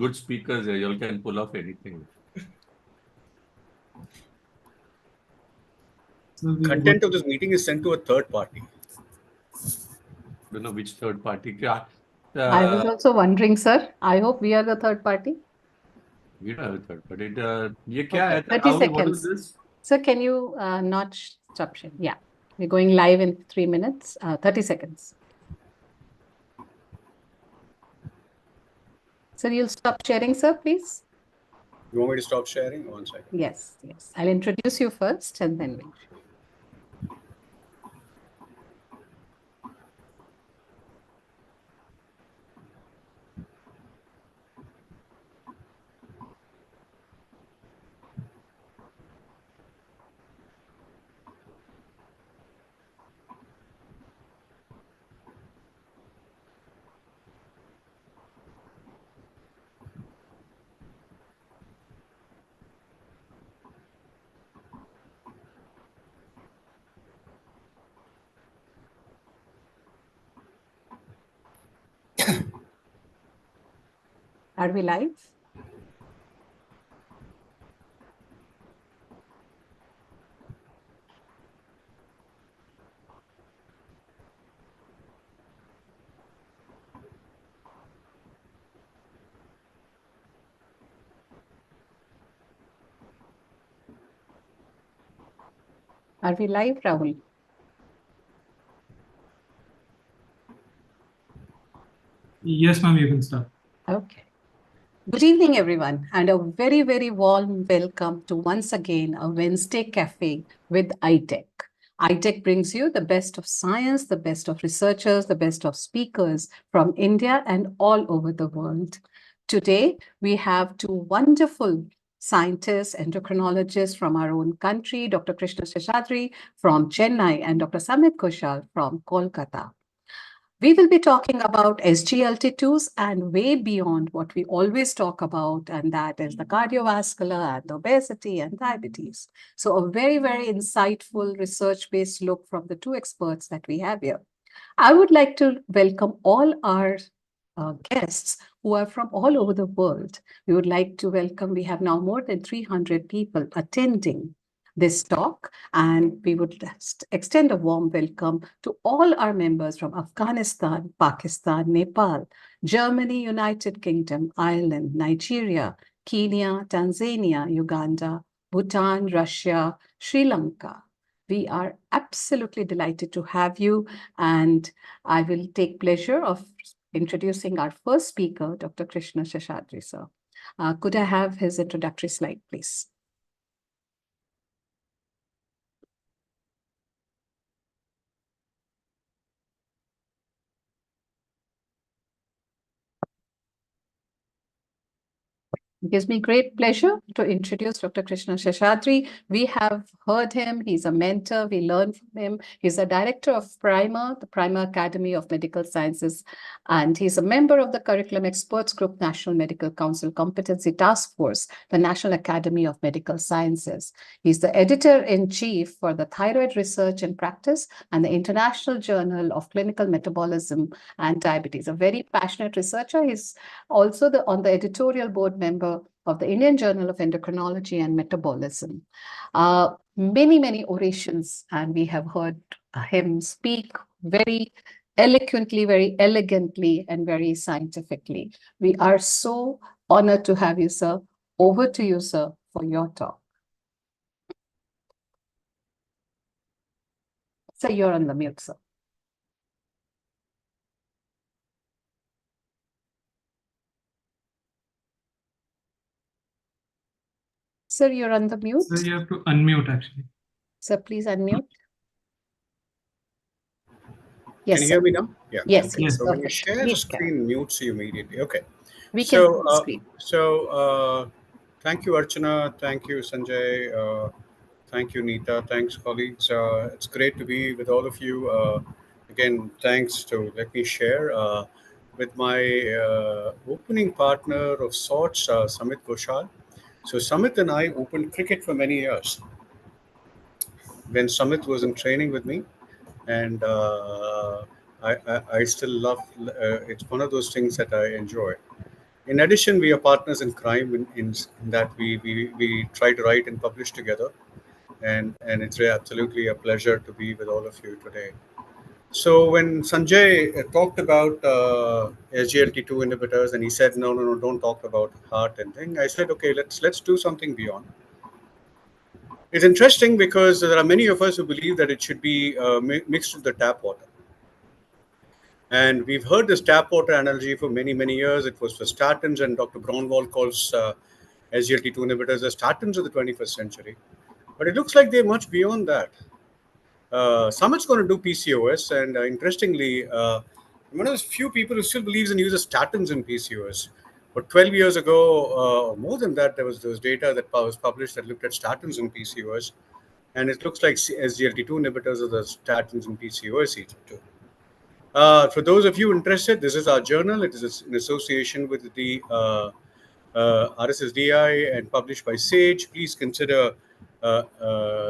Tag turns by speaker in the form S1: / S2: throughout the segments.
S1: good speakers here. You all can pull off anything.
S2: So content of this meeting is sent to a third party.
S1: Don't know which third party.
S3: I was also wondering, sir. I hope we are the third party.
S1: We don't have a third party. ये क्या
S3: Okay,
S1: है?
S3: 30
S1: How- What is
S3: seconds.
S1: this?
S3: Sir, can you not stop sharing? Yeah, we're going live in 3 minutes, 30 seconds. Sir, you'll stop sharing, sir, please?
S2: You want me to stop sharing? 1 second.
S3: Yes, yes. I'll introduce you first and then we'll. Are we live? Are we live, Rahul?
S4: Yes, ma'am, you can start.
S3: Okay. Good evening, everyone, and a very, very warm welcome to once again a Wednesday Cafe with IDEC. IDEC brings you the best of science, the best of researchers, the best of speakers from India and all over the world. Today, we have two wonderful scientists, endocrinologists from our own country, Dr. Krishna Seshadri from Chennai and Dr. Samit Ghoshal from Kolkata. We will be talking about SGLT2s and way beyond what we always talk about, and that is the cardiovascular and obesity and diabetes. So a very, very insightful research-based look from the two experts that we have here. I would like to welcome all our guests who are from all over the world. We would like to welcome, we have now more than 300 people attending this talk, and we would extend a warm welcome to all our members from Afghanistan, Pakistan, Nepal, Germany, United Kingdom, Ireland, Nigeria, Kenya, Tanzania, Uganda, Bhutan, Russia, Sri Lanka. We are absolutely delighted to have you, and I will take pleasure of introducing our first speaker, Dr. Krishna Seshadri, sir. Could I have his introductory slide, please? It gives me great pleasure to introduce Dr. Krishna Seshadri. We have heard him. He's a mentor. We learn from him. He's a director of PRIMA, the PRIMA Academy of Medical Sciences, and he's a member of the Curriculum Experts Group, National Medical Council Competency Task Force, the National Academy of Medical Sciences. He's the editor-in-chief for the Thyroid Research and Practice and the International Journal of Clinical Metabolism and Diabetes. A very passionate researcher. He's also on the editorial board member of the Indian Journal of Endocrinology and Metabolism. Many, many orations, and we have heard him speak very eloquently, very elegantly, and very scientifically. We are so honored to have you, sir. Over to you, sir, for your talk. Sir, you're on the mute, sir. Sir, you're on the mute.
S4: So you have to unmute actually.
S3: Sir, please unmute. Yes,
S2: Can you
S3: sir.
S2: hear me now? Yeah.
S3: Yes,
S2: Okay.
S3: yes,
S2: So when you
S3: perfect.
S2: share the
S3: Please
S2: screen, mutes you immediately. Okay.
S3: We can see the screen.
S2: Thank you, Archana. Thank you, Sanjay. Thank you, Neeta. Thanks, colleagues. It's great to be with all of you. Again, thanks to let me share with my opening partner of sorts, Samit Ghoshal. So Samit and I opened cricket for many years. When Samit was in training with me, and I still love. It's one of those things that I enjoy. In addition, we are partners in crime in that we try to write and publish together. And it's absolutely a pleasure to be with all of you today. So when Sanjay talked about SGLT2 inhibitors, and he said, no, don't talk about heart and thing, I said, okay, let's do something beyond. It's interesting because there are many of us who believe that it should be mixed with the tap water. And we've heard this tap water analogy for many years. It was for statins, and Dr. Braunwald calls SGLT2 inhibitors as statins of the 21st century. But it looks like they're much beyond that. Samit's going to do PCOS, and interestingly, I'm one of those few people who still believes in uses statins in PCOS. But 12 years ago, or more than that, there was data that was published that looked at statins in PCOS, and it looks like SGLT2 inhibitors are the statins in PCOS too. For those of you interested, this is our journal. It is in association with the RSSDI and published by SAGE. Please consider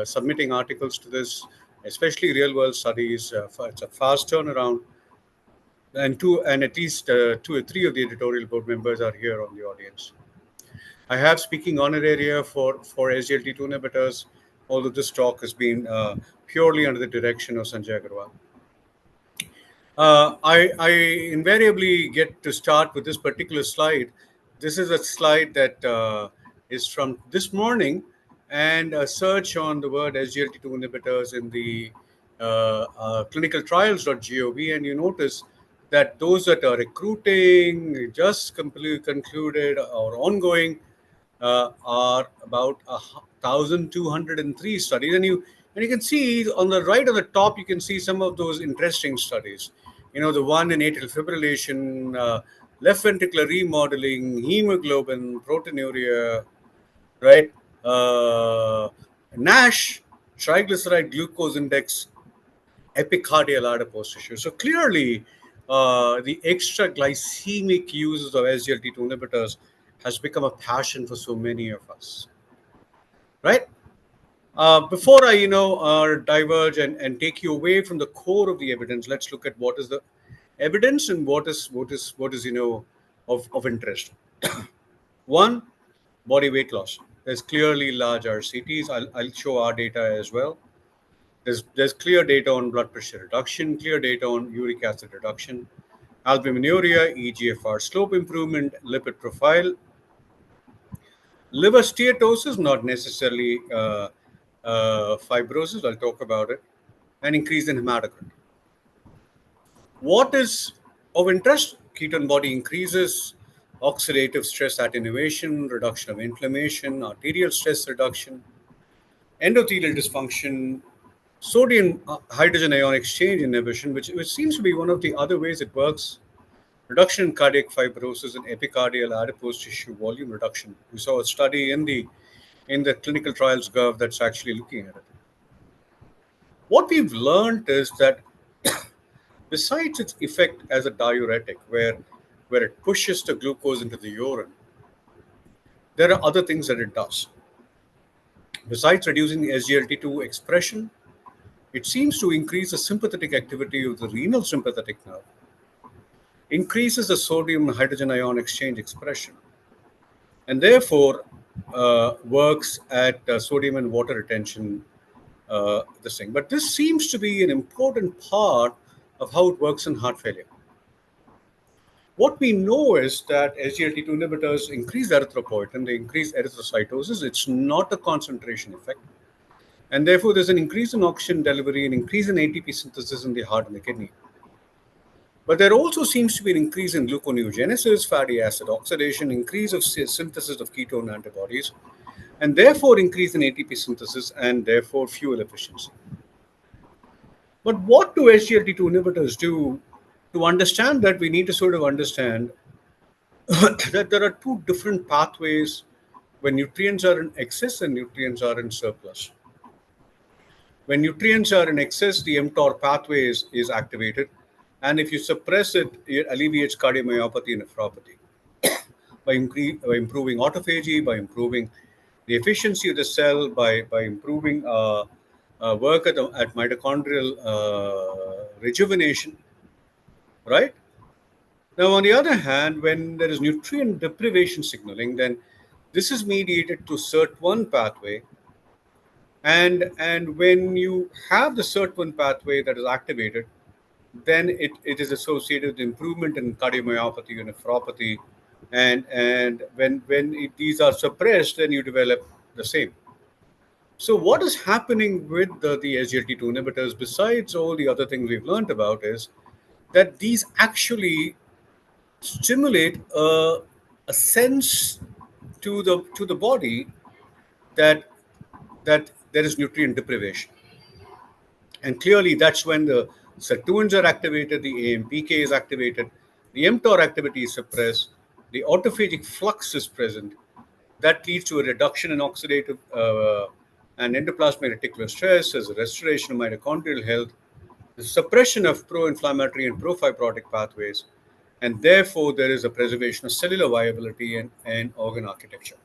S2: submitting articles to this, especially real-world studies. It's a fast turnaround, and at least 2 or 3 of the editorial board members are here on the audience. I have speaking honoraria for SGLT2 inhibitors, although this talk has been purely under the direction of Sanjay Agarwal. I invariably get to start with this particular slide. This is a slide that is from this morning, and a search on the word SGLT2 inhibitors in the clinicaltrials.gov, and you notice that those that are recruiting, just completely concluded, or ongoing are about 1,203 studies, and you can see on the right of the top, you can see some of those interesting studies. The one in atrial fibrillation, left ventricular remodeling, hemoglobin, proteinuria, right? NASH, triglyceride glucose index, epicardial adipose tissue. So clearly, the extra glycemic uses of SGLT2 inhibitors has become a passion for so many of us, right? Before I, diverge and take you away from the core of the evidence, let's look at what is the evidence and what is of interest. One, body weight loss. There's clearly large RCTs. I'll show our data as well. There's clear data on blood pressure reduction, clear data on uric acid reduction, albuminuria, EGFR slope improvement, lipid profile, liver steatosis, not necessarily fibrosis. I'll talk about it, and increase in hematocrit. What is of interest? Ketone body increases, oxidative stress attenuation, reduction of inflammation, arterial stress reduction, endothelial dysfunction, sodium hydrogen ion exchange inhibition, which seems to be one of the other ways it works, reduction in cardiac fibrosis and epicardial adipose tissue volume reduction. We saw a study in the clinical trials gov that's actually looking at it. What we've learned is that besides its effect as a diuretic, where it pushes the glucose into the urine, there are other things that it does. Besides reducing the SGLT2 expression, it seems to increase the sympathetic activity of the renal sympathetic nerve, increases the sodium and hydrogen ion exchange expression, and therefore works at sodium and water retention, this thing. But this seems to be an important part of how it works in heart failure. What we know is that SGLT2 inhibitors increase erythropoietin, they increase erythrocytosis. It's not a concentration effect. And therefore, there's an increase in oxygen delivery, an increase in ATP synthesis in the heart and the kidney. But there also seems to be an increase in gluconeogenesis, fatty acid oxidation, increase of synthesis of ketone antibodies, and therefore increase in ATP synthesis and therefore fuel efficiency. But what do SGLT2 inhibitors do? To understand that, we need to sort of understand that there are two different pathways when nutrients are in excess and nutrients are in surplus. When nutrients are in excess, the mTOR pathway is activated. And if you suppress it, it alleviates cardiomyopathy and nephropathy by improving autophagy, by improving the efficiency of the cell, by improving work at mitochondrial rejuvenation, right? Now, on the other hand, when there is nutrient deprivation signaling, then this is mediated through SIRT1 pathway. And when you have the SIRT1 pathway that is activated, then it is associated with improvement in cardiomyopathy and nephropathy. And when these are suppressed, then you develop the same. So what is happening with the SGLT2 inhibitors, besides all the other things we've learned about, is that these actually stimulate a sense to the body that there is nutrient deprivation. And clearly, that's when the sirtuins are activated, the AMPK is activated, the mTOR activity is suppressed, the autophagic flux is present. That leads to a reduction in oxidative and endoplasmic reticular stress, as a restoration of mitochondrial health, the suppression of pro-inflammatory and pro-fibrotic pathways, and therefore there is a preservation of cellular viability and organ architecture.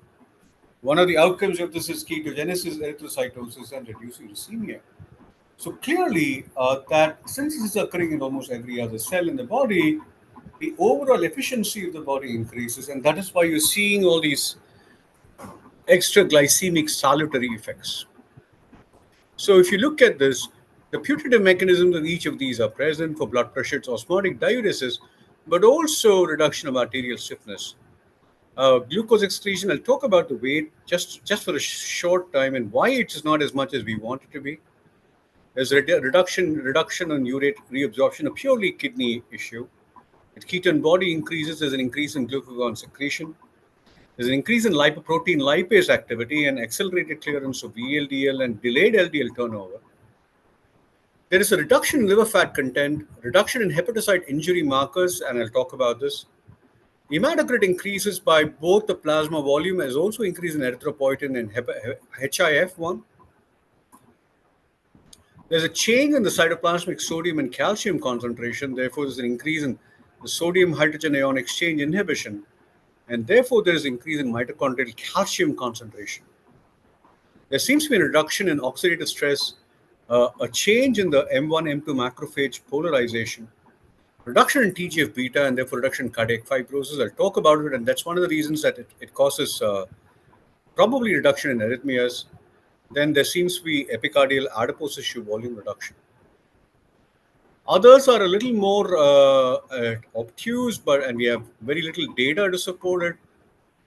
S2: One of the outcomes of this is ketogenesis, erythrocytosis, and reducing leukemia. So clearly, that since this is occurring in almost every other cell in the body, the overall efficiency of the body increases, and that is why you're seeing all these extra glycemic salutary effects. So if you look at this, the putative mechanisms of each of these are present. For blood pressure, it's osmotic diuresis, but also reduction of arterial stiffness. Glucose excretion, I'll talk about the weight just for a short time and why it is not as much as we want it to be. There's a reduction on urate reabsorption, a purely kidney issue. If ketone body increases, there's an increase in glucagon secretion. There's an increase in lipoprotein lipase activity and accelerated clearance of VLDL and delayed LDL turnover. There is a reduction in liver fat content, reduction in hepatocyte injury markers, and I'll talk about this. The hematocrit increases by both the plasma volume as also increase in erythropoietin and HIF1. There's a change in the cytoplasmic sodium and calcium concentration. Therefore, there's an increase in the sodium hydrogen ion exchange inhibition. And therefore, there is an increase in mitochondrial calcium concentration. There seems to be a reduction in oxidative stress, a change in the M1, M2 macrophage polarization, reduction in TGF beta, and therefore reduction in cardiac fibrosis. I'll talk about it, and that's one of the reasons that it causes probably reduction in arrhythmias. Then there seems to be epicardial adipose tissue volume reduction. Others are a little more obtuse, and we have very little data to support it.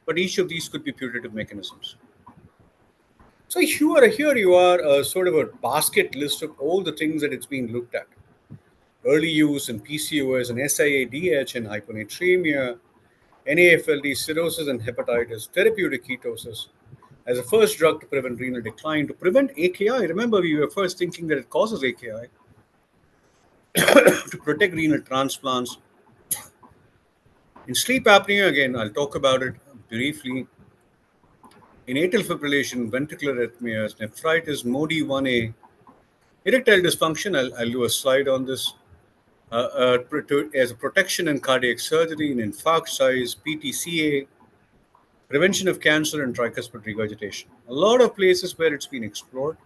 S2: But each of these could be putative mechanisms. So here you are, sort of a basket list of all the things that it's being looked at. Early use in PCOS and SIADH and hyponatremia, NAFLD, cirrhosis and hepatitis, therapeutic ketosis, as a first drug to prevent renal decline, to prevent AKI. Remember, we were first thinking that it causes AKI. To protect renal transplants. In sleep apnea, again, I'll talk about it briefly. In atrial fibrillation, ventricular arrhythmias, nephritis, MODY-1A, erectile dysfunction, I'll do a slide on this, as a protection in cardiac surgery, in infarct size, PTCA, prevention of cancer, and tricuspid regurgitation. A lot of places where it's been explored.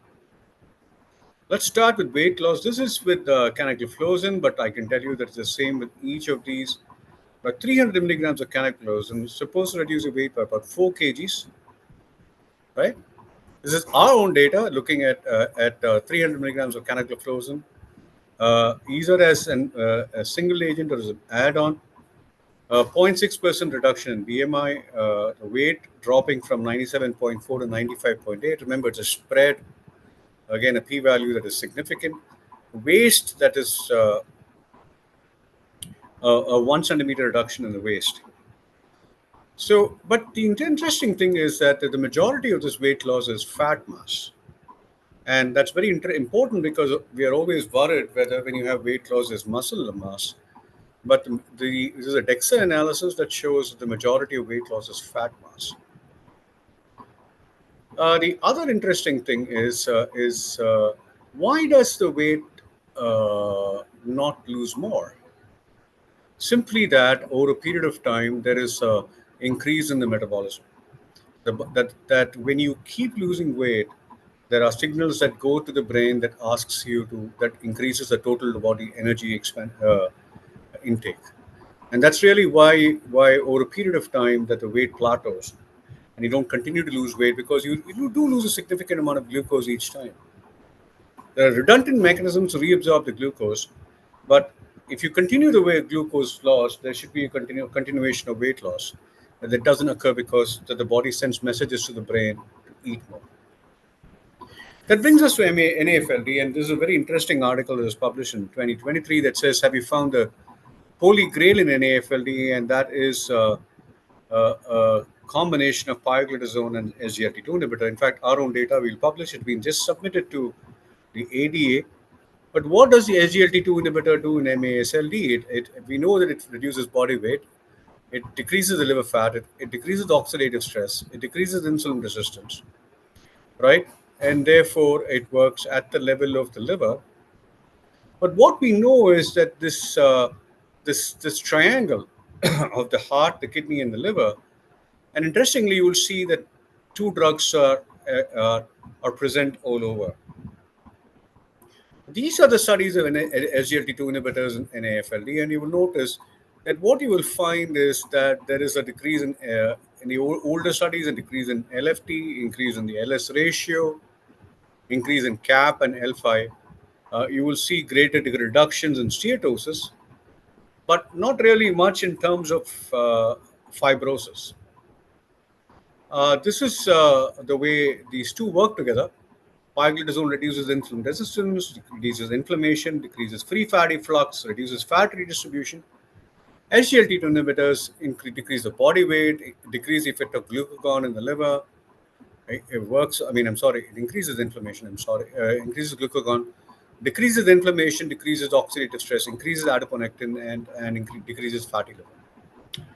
S2: Let's start with weight loss. This is with canagliflozin, but I can tell you that it's the same with each of these. But 300 milligrams of canagliflozin is supposed to reduce your weight by about 4 kgs, right? This is our own data looking at 300 milligrams of canagliflozin, either as a single agent or as an add-on. 0.6% reduction in BMI, the weight dropping from 97.4 to 95.8. Remember, it's a spread. Again, a p-value that is significant. Waist, that is a 1 centimeter reduction in the waist. So, but the interesting thing is that the majority of this weight loss is fat mass. And that's very important because we are always worried whether when you have weight loss is muscle mass. But this is a DEXA analysis that shows that the majority of weight loss is fat mass. The other interesting thing is why does the weight not lose more? Simply that over a period of time, there is an increase in the metabolism. That when you keep losing weight, there are signals that go to the brain that asks you that increases the total body energy intake. And that's really why over a period of time that the weight plateaus and you don't continue to lose weight, because you do lose a significant amount of glucose each time. There are redundant mechanisms to reabsorb the glucose, but if you continue the way glucose loss, there should be a continuation of weight loss. And that doesn't occur because the body sends messages to the brain to eat more. That brings us to NAFLD, and this is a very interesting article that was published in 2023 that says, have you found the holy grail in NAFLD? And that is a combination of pioglitazone and SGLT2 inhibitor. In fact, our own data we'll publish it. We just submitted to the ADA. But what does the SGLT2 inhibitor do in MASLD? We know that it reduces body weight, it decreases the liver fat, it decreases oxidative stress, it decreases insulin resistance, right? And therefore, it works at the level of the liver. But what we know is that this triangle of the heart, the kidney, and the liver, and interestingly, you will see that two drugs are present all over. These are the studies of SGLT2 inhibitors in AFLD, and you will notice that what you will find is that there is a decrease in the older studies, a decrease in LFT, increase in the LS ratio, increase in CAP and L5. You will see greater reductions in steatosis, but not really much in terms of fibrosis. This is the way these two work together. Pioglitazone reduces insulin resistance, reduces inflammation, decreases free fatty flux, reduces fat redistribution. SGLT2 inhibitors decrease the body weight, decrease the effect of glucagon in the liver. It works, it increases inflammation, increases glucagon, decreases inflammation, decreases oxidative stress, increases adiponectin, and decreases fatty liver.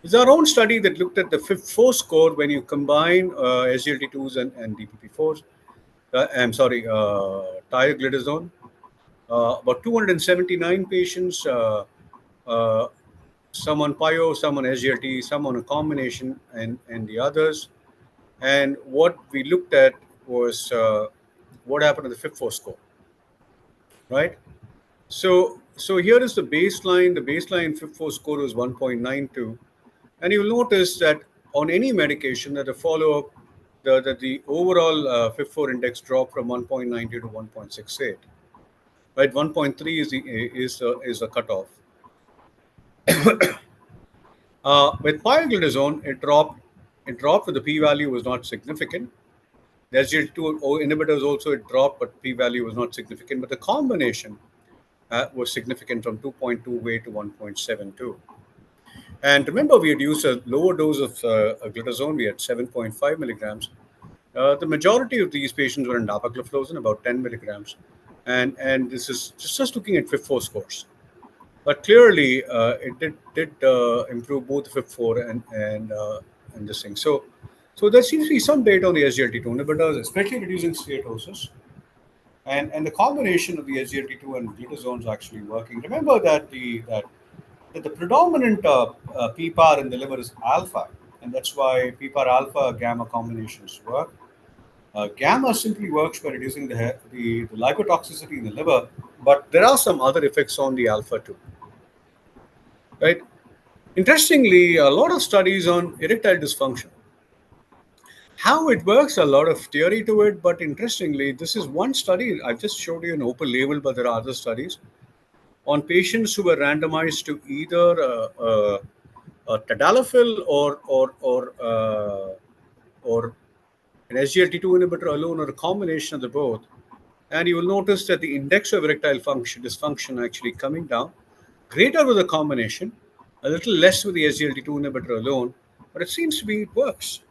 S2: It's our own study that looked at the FIB-4 score when you combine SGLT2s and DPP4s. Tioglitazone. About 279 patients, some on PIO, some on SGLT, some on a combination, and the others. And what we looked at was what happened to the FIB-4 score, right? So here is the baseline. The baseline FIB-4 score was 1.92. And you'll notice that on any medication that the follow-up, the overall FIB-4 index dropped from 1.92 to 1.68. Right, 1.3 is the cutoff. With pioglitazone, it dropped, but the p-value was not significant. The SGLT2 inhibitors also it dropped, but p-value was not significant. But the combination was significant from 2.2 way to 1.72. And remember, we had used a lower dose of glitazone. We had 7.5 milligrams. The majority of these patients were in dapagliflozin, about 10 milligrams. And this is just looking at FIB-4 scores. But clearly, it did improve both FIB-4 and this thing. So there seems to be some data on the SGLT2 inhibitors, especially reducing steatosis. And the combination of the SGLT2 and glitazone is actually working. Remember that the predominant PPAR in the liver is alpha, and that's why PPAR alpha gamma combinations work. Gamma simply works by reducing the lipotoxicity in the liver, but there are some other effects on the alpha too. Right? Interestingly, a lot of studies on erectile dysfunction. How it works, a lot of theory to it, but interestingly, this is one study. I've just showed you an open label, but there are other studies on patients who were randomized to either tadalafil or an SGLT2 inhibitor alone or a combination of the both. And you will notice that the index of erectile dysfunction actually coming down, greater with a combination, a little less with the SGLT2 inhibitor alone, but it seems to be it works.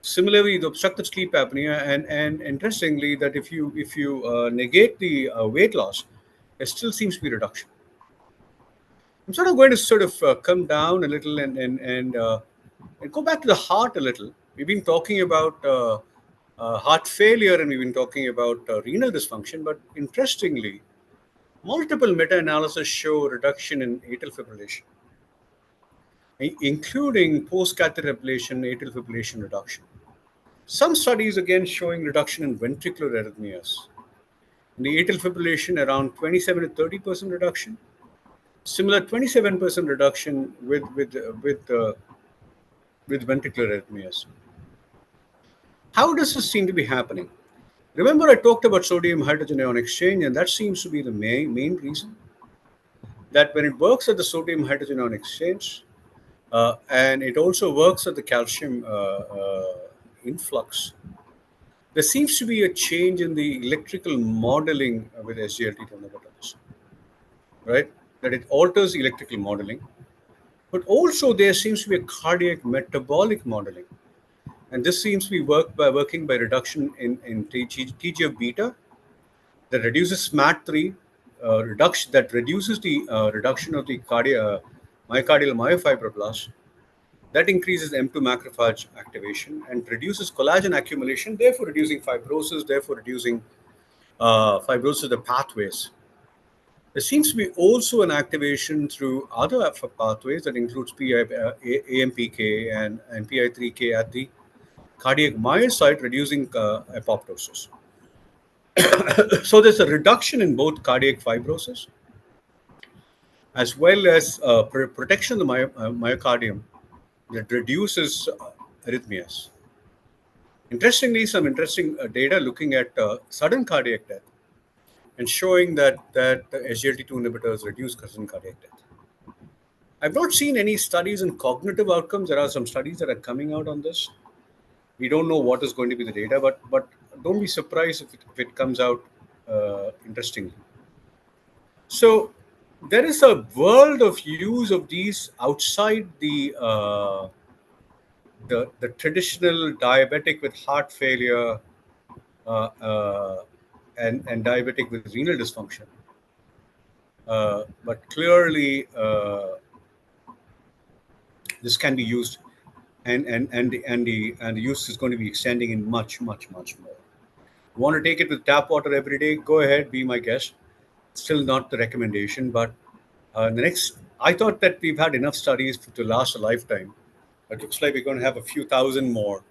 S2: Similarly, the obstructive sleep apnea, and interestingly, that if you negate the weight loss, there still seems to be reduction. I'm sort of going to come down a little and go back to the heart a little. We've been talking about heart failure and we've been talking about renal dysfunction, but interestingly, multiple meta-analyses show reduction in atrial fibrillation, including post-catheter ablation atrial fibrillation reduction. Some studies again showing reduction in ventricular arrhythmias. In the atrial fibrillation, around 27 to 30% reduction. Similar 27% reduction with ventricular arrhythmias. How does this seem to be happening? Remember, I talked about sodium hydrogen ion exchange, and that seems to be the main reason that when it works at the sodium hydrogen ion exchange, and it also works at the calcium influx, there seems to be a change in the electrical modeling with SGLT2 inhibitors, right? That it alters the electrical modeling, but also there seems to be a cardiac metabolic modeling. And this seems to be working by reduction in TGF beta that reduces SMAT3, that reduces the reduction of the myocardial myofibroblast, that increases M2 macrophage activation and reduces collagen accumulation, therefore reducing fibrosis, therefore reducing fibrosis of the pathways. There seems to be also an activation through other pathways that includes AMPK and PI3K at the cardiac myocyte, reducing apoptosis. So there's a reduction in both cardiac fibrosis as well as protection of the myocardium that reduces arrhythmias. Interestingly, some interesting data looking at sudden cardiac death and showing that the SGLT2 inhibitors reduce sudden cardiac death. I've not seen any studies in cognitive outcomes. There are some studies that are coming out on this. We don't know what is going to be the data, but don't be surprised if it comes out interestingly. So there is a world of use of these outside the traditional diabetic with heart failure and diabetic with renal dysfunction. But clearly, this can be used, and the use is going to be extending in much more. You want to take it with tap water every day? Go ahead, be my guest. Still not the recommendation, but I thought that we've had enough studies to last a lifetime. It looks like we're going to have a few thousand more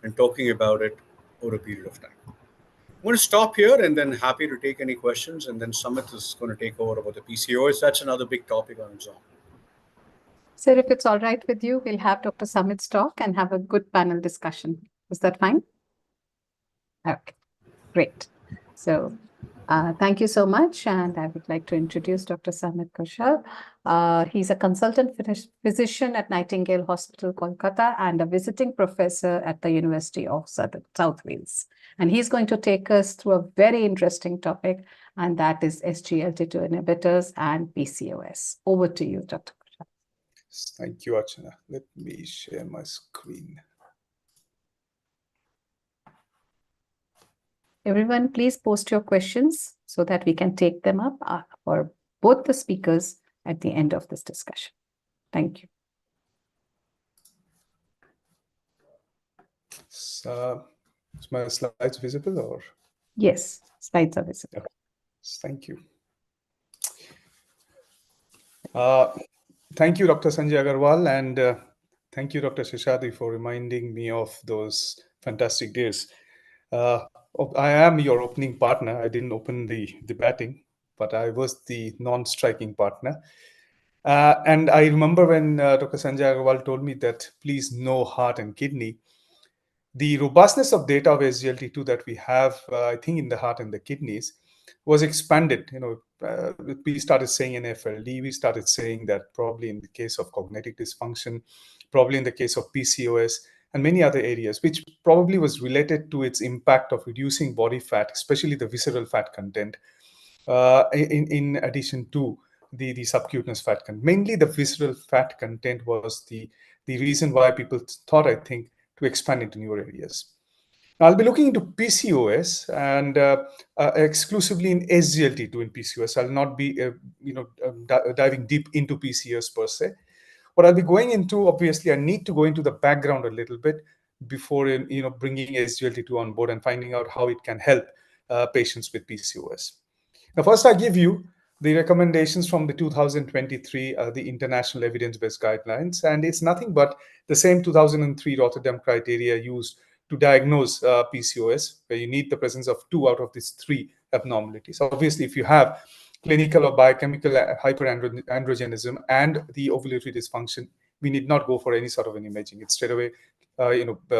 S2: and talking about it over a period of time. I'm going to stop here and then happy to take any questions. And then Samit is going to take over about the PCOS. That's another big topic on its own.
S3: Sir, if it's all right with you, we'll have Dr. Samit's talk and have a good panel discussion. Is that fine? Okay, great. So thank you so much. And I would like to introduce Dr. Samit Ghoshal. He's a consultant physician at Nightingale Hospital, Kolkata, and a visiting professor at the University of South Wales. And he's going to take us through a very interesting topic, and that is SGLT2 inhibitors and PCOS. Over to you, Dr. Ghoshal.
S5: Thank you, Archana. Let me share my screen.
S3: Everyone, please post your questions so that we can take them up for both the speakers at the end of this discussion. Thank you.
S5: So, is my slides visible or?
S3: Yes, slides are visible.
S5: Okay. Thank you. Thank you, Dr. Sanjay Agarwal, and thank you, Dr. Seshadri, for reminding me of those fantastic days. I am your opening partner. I didn't open the batting, but I was the non-striking partner. And I remember when Dr. Sanjay Agarwal told me that please no heart and kidney. The robustness of data of SGLT2 that we have, I think, in the heart and the kidneys was expanded. We started saying NFLD, we started saying that probably in the case of cognitive dysfunction, probably in the case of PCOS, and many other areas, which probably was related to its impact of reducing body fat, especially the visceral fat content, in addition to the subcutaneous fat content. Mainly the visceral fat content was the reason why people thought, I think, to expand into newer areas. Now, I'll be looking into PCOS and exclusively in SGLT2 in PCOS. I'll not be, diving deep into PCOS per se. What I'll be going into, obviously, I need to go into the background a little bit before, bringing SGLT2 on board and finding out how it can help patients with PCOS. Now, first, I give you the recommendations from the 2023, the International Evidence-Based Guidelines, and it's nothing but the same 2003 Rotterdam criteria used to diagnose PCOS, where you need the presence of 2 out of these 3 abnormalities. Obviously, if you have clinical or biochemical hyperandrogenism and the ovulatory dysfunction, we need not go for any sort of an imaging. It straight away,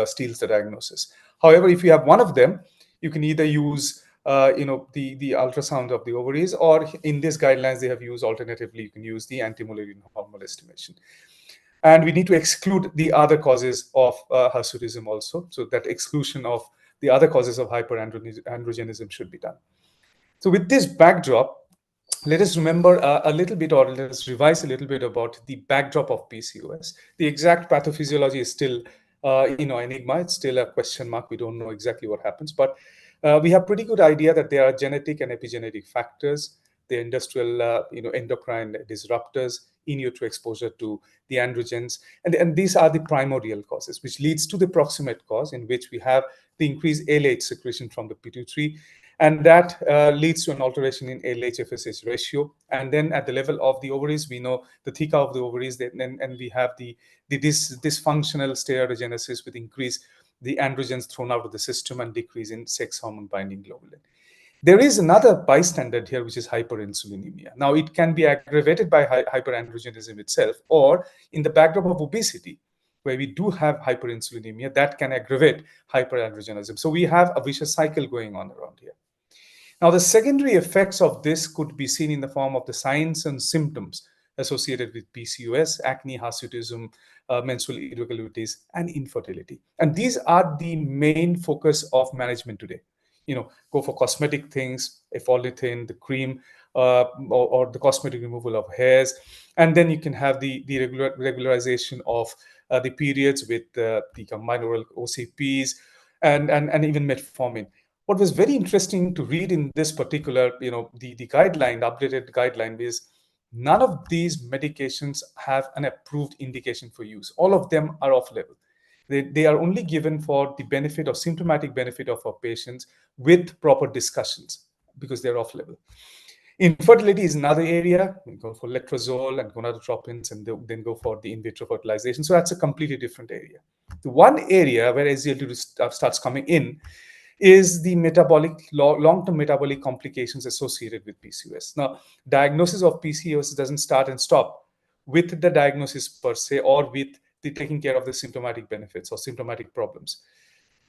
S5: steals the diagnosis. However, if you have one of them, you can either use, the ultrasound of the ovaries, or in these guidelines, they have used alternatively, you can use the anti-Mullerian hormonal estimation. And we need to exclude the other causes of hirsutism also. So that exclusion of the other causes of hyperandrogenism should be done. So with this backdrop, let us remember a little bit, or let us revise a little bit about the backdrop of PCOS. The exact pathophysiology is still, enigma. It's still a question mark. We don't know exactly what happens, but we have pretty good idea that there are genetic and epigenetic factors, the industrial, endocrine disruptors, in utero exposure to the androgens, and these are the primordial causes, which leads to the proximate cause, in which we have the increased LH secretion from the pituitary, and that leads to an alteration in LH-FSH ratio. And then at the level of the ovaries, we know the theca of the ovaries, and we have the dysfunctional steroidogenesis with increase the androgens thrown out of the system and decrease in sex hormone binding globulin. There is another bystander here, which is hyperinsulinemia. Now, it can be aggravated by hyperandrogenism itself, or in the backdrop of obesity, where we do have hyperinsulinemia, that can aggravate hyperandrogenism. So we have a vicious cycle going on around here. Now, the secondary effects of this could be seen in the form of the signs and symptoms associated with PCOS, acne, hirsutism, menstrual irregularities, and infertility. And these are the main focus of management today. Go for cosmetic things, efolitin, the cream, or the cosmetic removal of hairs. And then you can have the regularization of the periods with the combined oral OCPs and even metformin. What was very interesting to read in this particular, the guideline, the updated guideline, is none of these medications have an approved indication for use. All of them are off-label. They are only given for the benefit or symptomatic benefit of our patients with proper discussions, because they're off-label. Infertility is another area. We go for letrozole and gonadotropins, and then go for the in vitro fertilization. So that's a completely different area. The one area where SGLT2 starts coming in is the long-term metabolic complications associated with PCOS. Now, diagnosis of PCOS doesn't start and stop with the diagnosis per se, or with the taking care of the symptomatic benefits or symptomatic problems.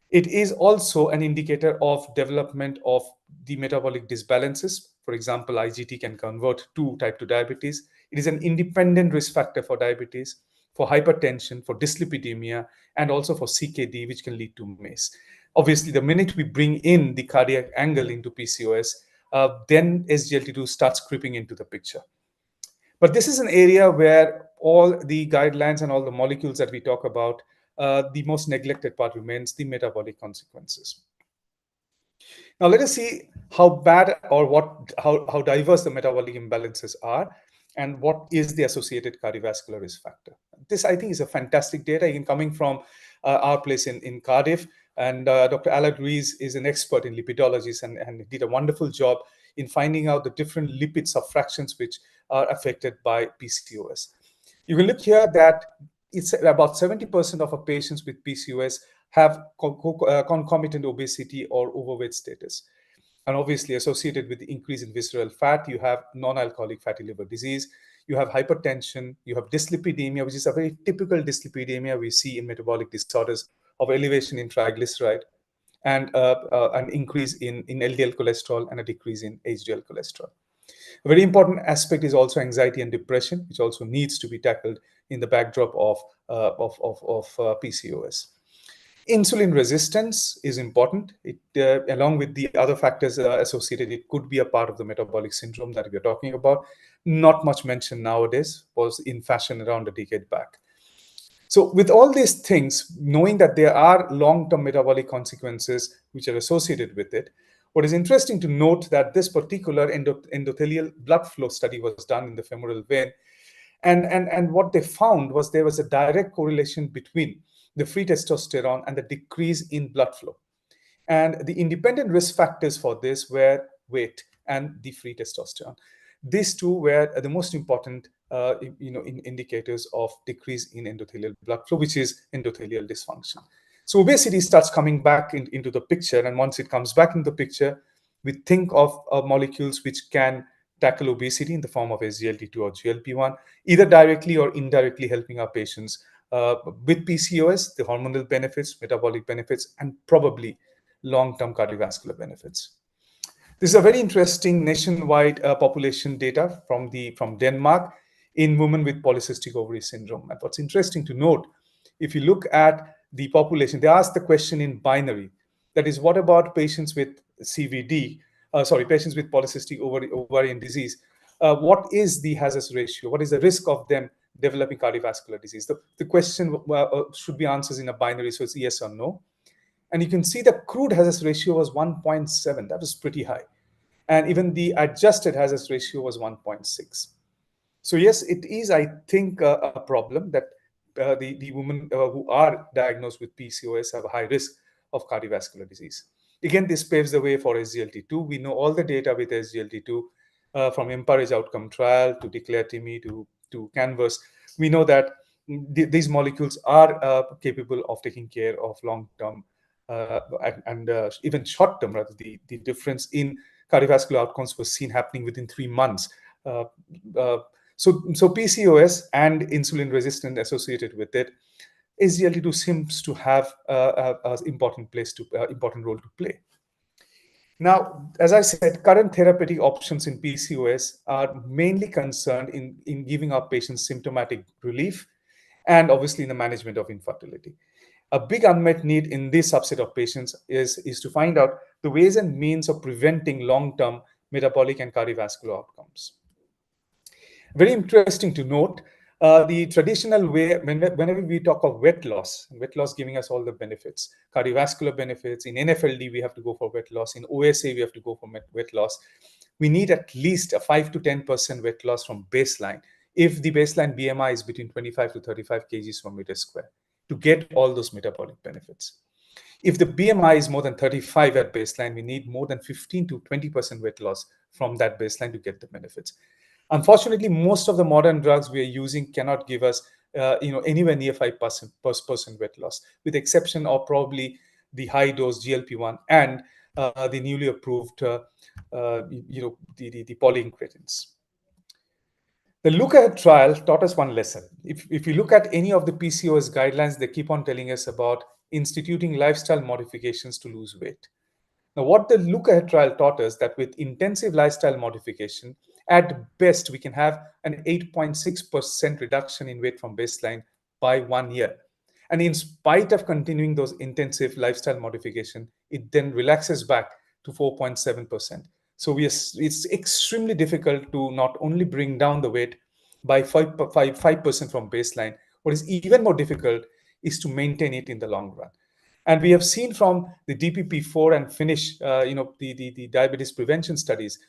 S5: It is also an indicator of development of the metabolic disbalances. For example, IGT can convert to type 2 diabetes. It is an independent risk factor for diabetes, for hypertension, for dyslipidemia, and also for CKD, which can lead to MACE. Obviously, the minute we bring in the cardiac angle into PCOS, then SGLT2 starts creeping into the picture. But this is an area where all the guidelines and all the molecules that we talk about, the most neglected part remains the metabolic consequences. Now, let us see how bad or how diverse the metabolic imbalances are, and what is the associated cardiovascular risk factor. This, I think, is a fantastic data, again, coming from our place in Cardiff. And Dr. Alad Ruiz is an expert in lipidology, and did a wonderful job in finding out the different lipid subfractions which are affected by PCOS. You can look here that it's about 70% of our patients with PCOS have concomitant obesity or overweight status. And obviously, associated with the increase in visceral fat, you have non-alcoholic fatty liver disease, you have hypertension, you have dyslipidemia, which is a very typical dyslipidemia we see in metabolic disorders of elevation in triglyceride, and an increase in LDL cholesterol and a decrease in HDL cholesterol. A very important aspect is also anxiety and depression, which also needs to be tackled in the backdrop of PCOS. Insulin resistance is important. It, along with the other factors associated, it could be a part of the metabolic syndrome that we're talking about. Not much mentioned nowadays, was in fashion around a decade back. So with all these things, knowing that there are long-term metabolic consequences which are associated with it, what is interesting to note that this particular endothelial blood flow study was done in the femoral vein. And what they found was there was a direct correlation between the free testosterone and the decrease in blood flow. And the independent risk factors for this were weight and the free testosterone. These two were the most important indicators of decrease in endothelial blood flow, which is endothelial dysfunction. So obesity starts coming back into the picture. And once it comes back into the picture, we think of molecules which can tackle obesity in the form of SGLT2 or GLP-1, either directly or indirectly helping our patients with PCOS, the hormonal benefits, metabolic benefits, and probably long-term cardiovascular benefits. This is a very interesting nationwide population data from Denmark in women with polycystic ovary syndrome. And what's interesting to note, if you look at the population, they asked the question in binary. That is, what about patients with CVD, patients with polycystic ovarian disease? What is the hazard ratio? What is the risk of them developing cardiovascular disease? The question should be answered in a binary, so it's yes or no. And you can see the crude hazard ratio was 1.7. That was pretty high. And even the adjusted hazard ratio was 1.6. So yes, it is, I think, a problem that the women who are diagnosed with PCOS have a high risk of cardiovascular disease. Again, this paves the way for SGLT2. We know all the data with SGLT2 from Emparage outcome trial to Declare-TIMI to Canvas. We know that these molecules are capable of taking care of long-term and even short-term, rather, the difference in cardiovascular outcomes was seen happening within 3 months. So PCOS and insulin resistance associated with it, SGLT2 seems to have an important role to play. Now, as I said, current therapeutic options in PCOS are mainly concerned in giving our patients symptomatic relief and obviously in the management of infertility. A big unmet need in this subset of patients is to find out the ways and means of preventing long-term metabolic and cardiovascular outcomes. Very interesting to note, the traditional way, whenever we talk of weight loss giving us all the benefits, cardiovascular benefits, in NFLD we have to go for weight loss, in OSA we have to go for weight loss. We need at least a 5 to 10% weight loss from baseline if the baseline BMI is between 25 to 35 kgs per meter square to get all those metabolic benefits. If the BMI is more than 35 at baseline, we need more than 15 to 20% weight loss from that baseline to get the benefits. Unfortunately, most of the modern drugs we are using cannot give us anywhere near 5% weight loss, with the exception of probably the high dose GLP-1 and the newly approved the polyincretins. The Look Ahead trial taught us one lesson. If you look at any of the PCOS guidelines, they keep on telling us about instituting lifestyle modifications to lose weight. Now, what the Look Ahead trial taught us that with intensive lifestyle modification, at best, we can have an 8.6% reduction in weight from baseline by 1 year. And in spite of continuing those intensive lifestyle modification, it then relaxes back to 4.7%. So it's extremely difficult to not only bring down the weight by 5% from baseline. What is even more difficult is to maintain it in the long run. And we have seen from the DPP-4 and FINISH, the diabetes prevention studies,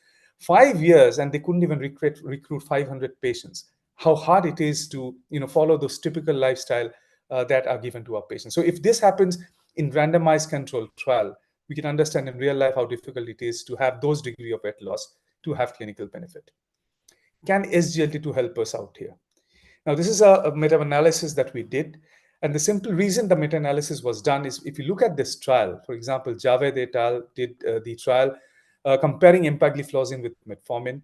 S5: 5 years, and they couldn't even recruit 500 patients. How hard it is to follow those typical lifestyle that are given to our patients. So if this happens in randomized controlled trial, we can understand in real life how difficult it is to have those degree of weight loss to have clinical benefit. Can SGLT2 help us out here? Now, this is a meta-analysis that we did. And the simple reason the meta-analysis was done is if you look at this trial, for example, Javed et al. Did the trial comparing empagliflozin with metformin.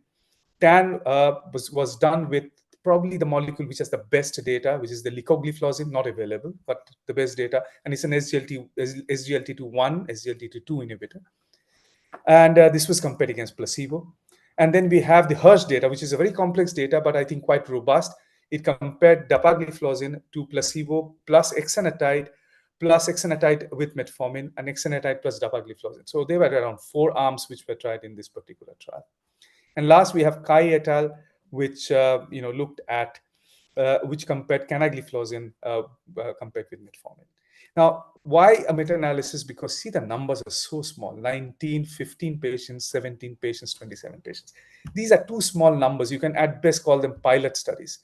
S5: TAN was done with probably the molecule which has the best data, which is the licogliflozin, not available, but the best data. And it's an SGLT2-1, SGLT2 inhibitor. And this was compared against placebo. And then we have the Hirsch data, which is a very complex data, but I think quite robust. It compared dapagliflozin to placebo plus exenatide with metformin and exenatide plus dapagliflozin. So there were around 4 arms which were tried in this particular trial. And last, we have Kai et al., which looked at which compared canagliflozin compared with metformin. Now, why a meta-analysis? Because see, the numbers are so small: 19, 15 patients, 17 patients, 27 patients. These are too small numbers. You can at best call them pilot studies.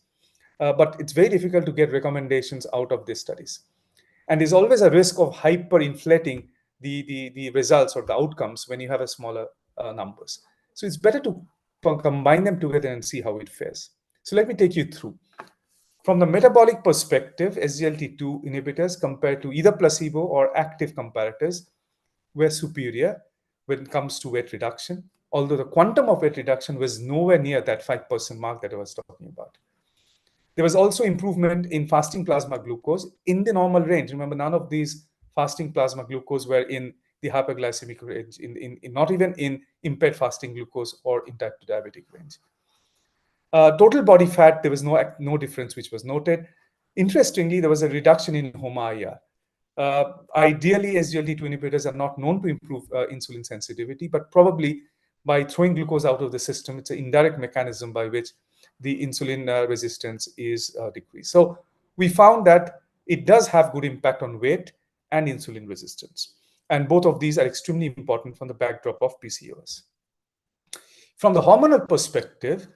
S5: But it's very difficult to get recommendations out of these studies. And there's always a risk of hyperinflating the results or the outcomes when you have a smaller numbers. So it's better to combine them together and see how it fares. So let me take you through. From the metabolic perspective, SGLT2 inhibitors compared to either placebo or active comparators were superior when it comes to weight reduction, although the quantum of weight reduction was nowhere near that 5% mark that I was talking about. There was also improvement in fasting plasma glucose in the normal range. Remember, none of these fasting plasma glucose were in the hyperglycemic range, not even in impaired fasting glucose or in type 2 diabetic range. Total body fat, there was no difference which was noted. Interestingly, there was a reduction in HOMA-IR. Ideally, SGLT2 inhibitors are not known to improve insulin sensitivity, but probably by throwing glucose out of the system, it's an indirect mechanism by which the insulin resistance is decreased. So we found that it does have good impact on weight and insulin resistance. And both of these are extremely important from the backdrop of PCOS. From the hormonal perspective,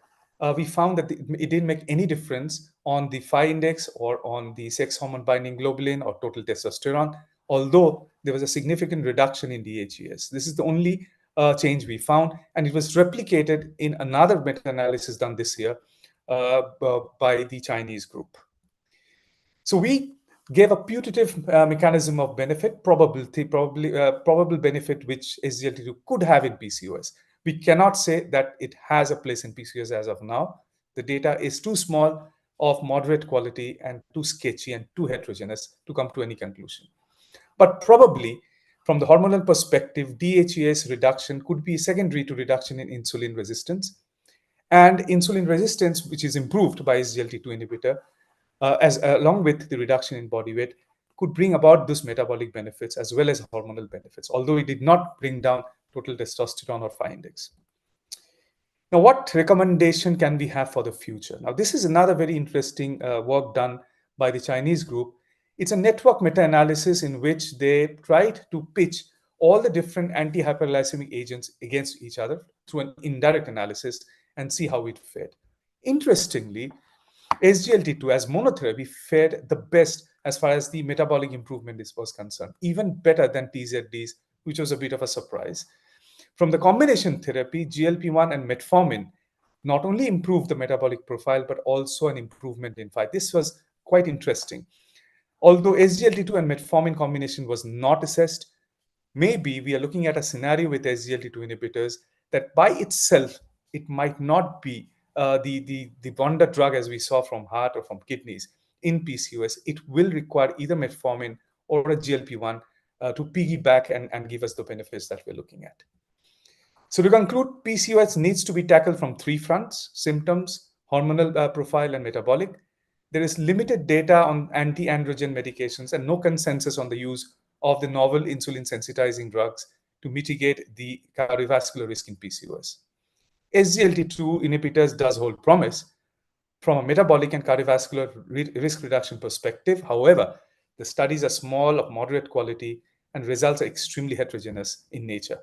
S5: we found that it didn't make any difference on the Phi index or on the sex hormone binding globulin or total testosterone, although there was a significant reduction in DHEAS. This is the only change we found, and it was replicated in another meta-analysis done this year by the Chinese group. So we gave a putative mechanism of benefit, probable benefit which SGLT2 could have in PCOS. We cannot say that it has a place in PCOS as of now. The data is too small, of moderate quality, and too sketchy and too heterogeneous to come to any conclusion. But probably, from the hormonal perspective, DHEAS reduction could be secondary to reduction in insulin resistance. And insulin resistance, which is improved by SGLT2 inhibitor, along with the reduction in body weight, could bring about those metabolic benefits as well as hormonal benefits, although it did not bring down total testosterone or Phi index. Now, what recommendation can we have for the future? Now, this is another very interesting work done by the Chinese group. It's a network meta-analysis in which they tried to pitch all the different anti-hyperglycemic agents against each other through an indirect analysis and see how it fared. Interestingly, SGLT2 as monotherapy fared the best as far as the metabolic improvement was concerned, even better than TZDs, which was a bit of a surprise. From the combination therapy, GLP-1 and metformin not only improved the metabolic profile, but also an improvement in Phi. This was quite interesting. Although SGLT2 and metformin combination was not assessed, maybe we are looking at a scenario with SGLT2 inhibitors that by itself, it might not be the wonder drug as we saw from heart or from kidneys in PCOS. It will require either metformin or a GLP-1 to piggyback and give us the benefits that we're looking at. So to conclude, PCOS needs to be tackled from three fronts: symptoms, hormonal profile, and metabolic. There is limited data on anti-androgen medications and no consensus on the use of the novel insulin sensitizing drugs to mitigate the cardiovascular risk in PCOS. SGLT2 inhibitors does hold promise from a metabolic and cardiovascular risk reduction perspective. However, the studies are small, of moderate quality, and results are extremely heterogeneous in nature.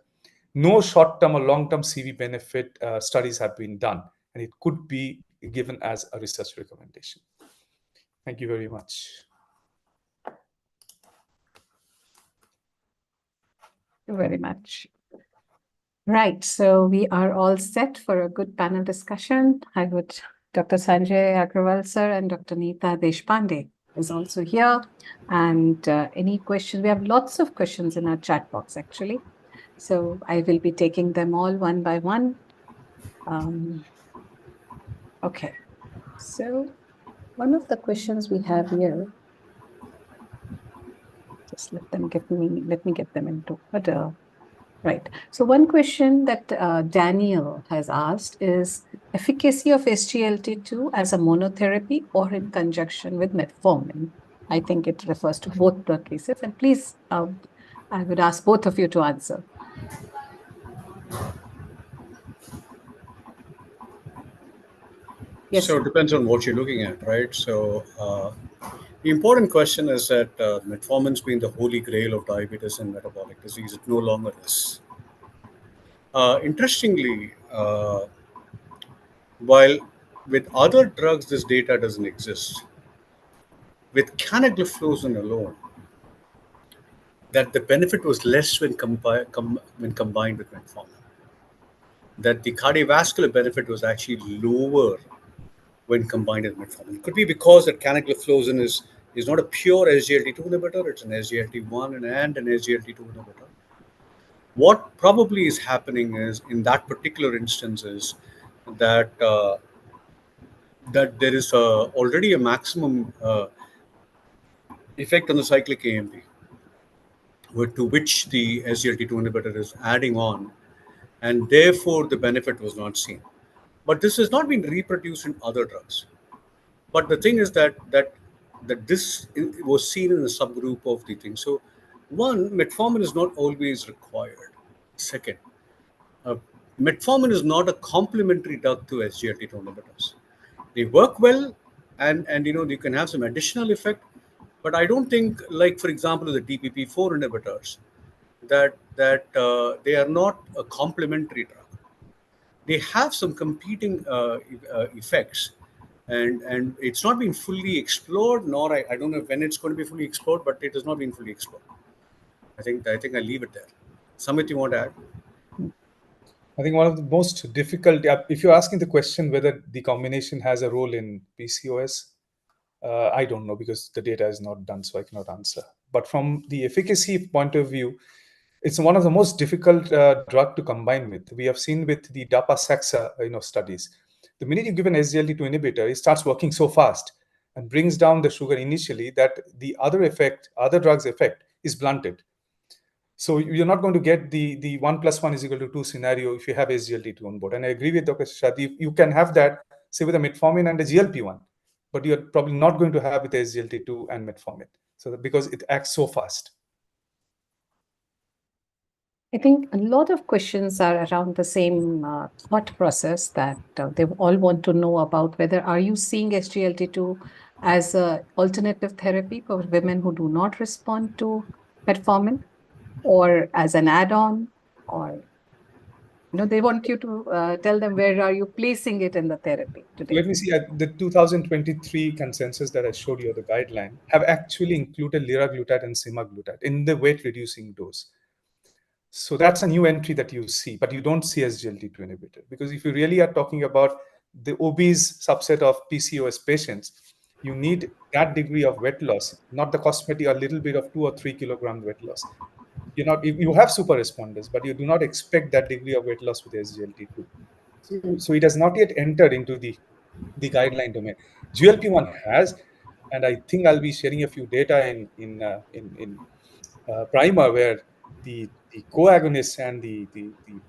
S5: No short-term or long-term CV benefit studies have been done, and it could be given as a research recommendation. Thank you very much.
S3: Thank you very much. Right, so we are all set for a good panel discussion. I would, Dr. Sanjay Agrawal sir and Dr. Neeta Deshpande is also here. And any questions? We have lots of questions in our chat box, actually. So I will be taking them all one by one. Okay, so one of the questions we have here, just let me get them into order. Right. So one question that Daniel has asked is efficacy of SGLT2 as a monotherapy or in conjunction with metformin. I think it refers to both the cases. And please, I would ask both of you to answer. Yes.
S2: So it depends on what you're looking at, right? So the important question is that metformin's been the holy grail of diabetes and metabolic disease. It no longer is. Interestingly, while with other drugs this data doesn't exist, with canagliflozin alone, that the benefit was less when combined with metformin. That the cardiovascular benefit was actually lower when combined with metformin. It could be because that canagliflozin is not a pure SGLT2 inhibitor, it's an SGLT1 and an SGLT2 inhibitor. What probably is happening is, in that particular instance, is that that there is already a maximum effect on the cyclic AMP, to which the SGLT2 inhibitor is adding on, and therefore the benefit was not seen. But this has not been reproduced in other drugs. But the thing is that this was seen in a subgroup of the thing. So, one, metformin is not always required. Second, uh, metformin is not a complementary drug to SGLT2 inhibitors. They work well, and you can have some additional effect, but I don't think, like for example the DPP4 inhibitors, that they are not a complementary drug. They have some competing effects, and it's not been fully explored. Nor I don't know when it's going to be fully explored, but it has not been fully explored. I think I leave it there. Samit, you want to add?
S5: I think one of the most difficult, if you're asking the question whether the combination has a role in PCOS, I don't know because the data is not done, so I cannot answer. But from the efficacy point of view, it's one of the most difficult drug to combine with. We have seen with the DAPA-SAXA studies. The minute you give an SGLT2 inhibitor, it starts working so fast and brings down the sugar initially that the other drugs' effect is blunted. So you're not going to get the 1 + 1 = 2 scenario if you have SGLT2 on board. And I agree with Dr. Seshadri, you can have that, say, with a metformin and a GLP-1, but you're probably not going to have with SGLT2 and metformin. So because it acts so fast.
S3: I think a lot of questions are around the same thought process, that they all want to know about whether are you seeing SGLT2 as an alternative therapy for women who do not respond to metformin, or as an add-on, or they want you to tell them where are you placing it in the therapy today.
S5: Let me see, the 2023 consensus that I showed you, the guideline, have actually included liraglutide and semaglutide in the weight reducing dose. So that's a new entry that you see, but you don't see SGLT2 inhibitor. Because if you really are talking about the obese subset of PCOS patients, you need that degree of weight loss, not the cosmetic, a little bit of 2 or 3 kilogram weight loss. You have super responders, but you do not expect that degree of weight loss with SGLT2. So it has not yet entered into the guideline domain. GLP-1 has, and I think I'll be sharing a few data in primer where the coagonists and the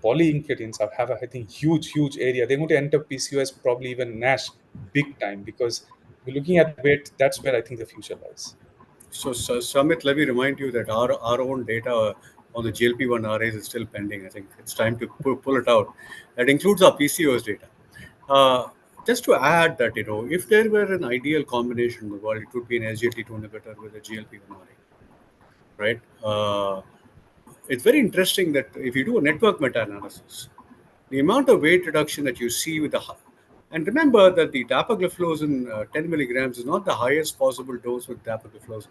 S5: polyincretins have a, I think, huge area. They're going to enter PCOS, probably even NASH, big time, because we're looking at weight. That's where I think the future lies.
S2: So, Samit, let me remind you that our own data on the GLP-1 RAs is still pending. I think it's time to pull it out. That includes our PCOS data. Just to add that, if there were an ideal combination in the world, it would be an SGLT2 inhibitor with a GLP-1 RA, right? It's very interesting that if you do a network meta-analysis, the amount of weight reduction that you see with and remember that the dapagliflozin 10 milligrams is not the highest possible dose with dapagliflozin.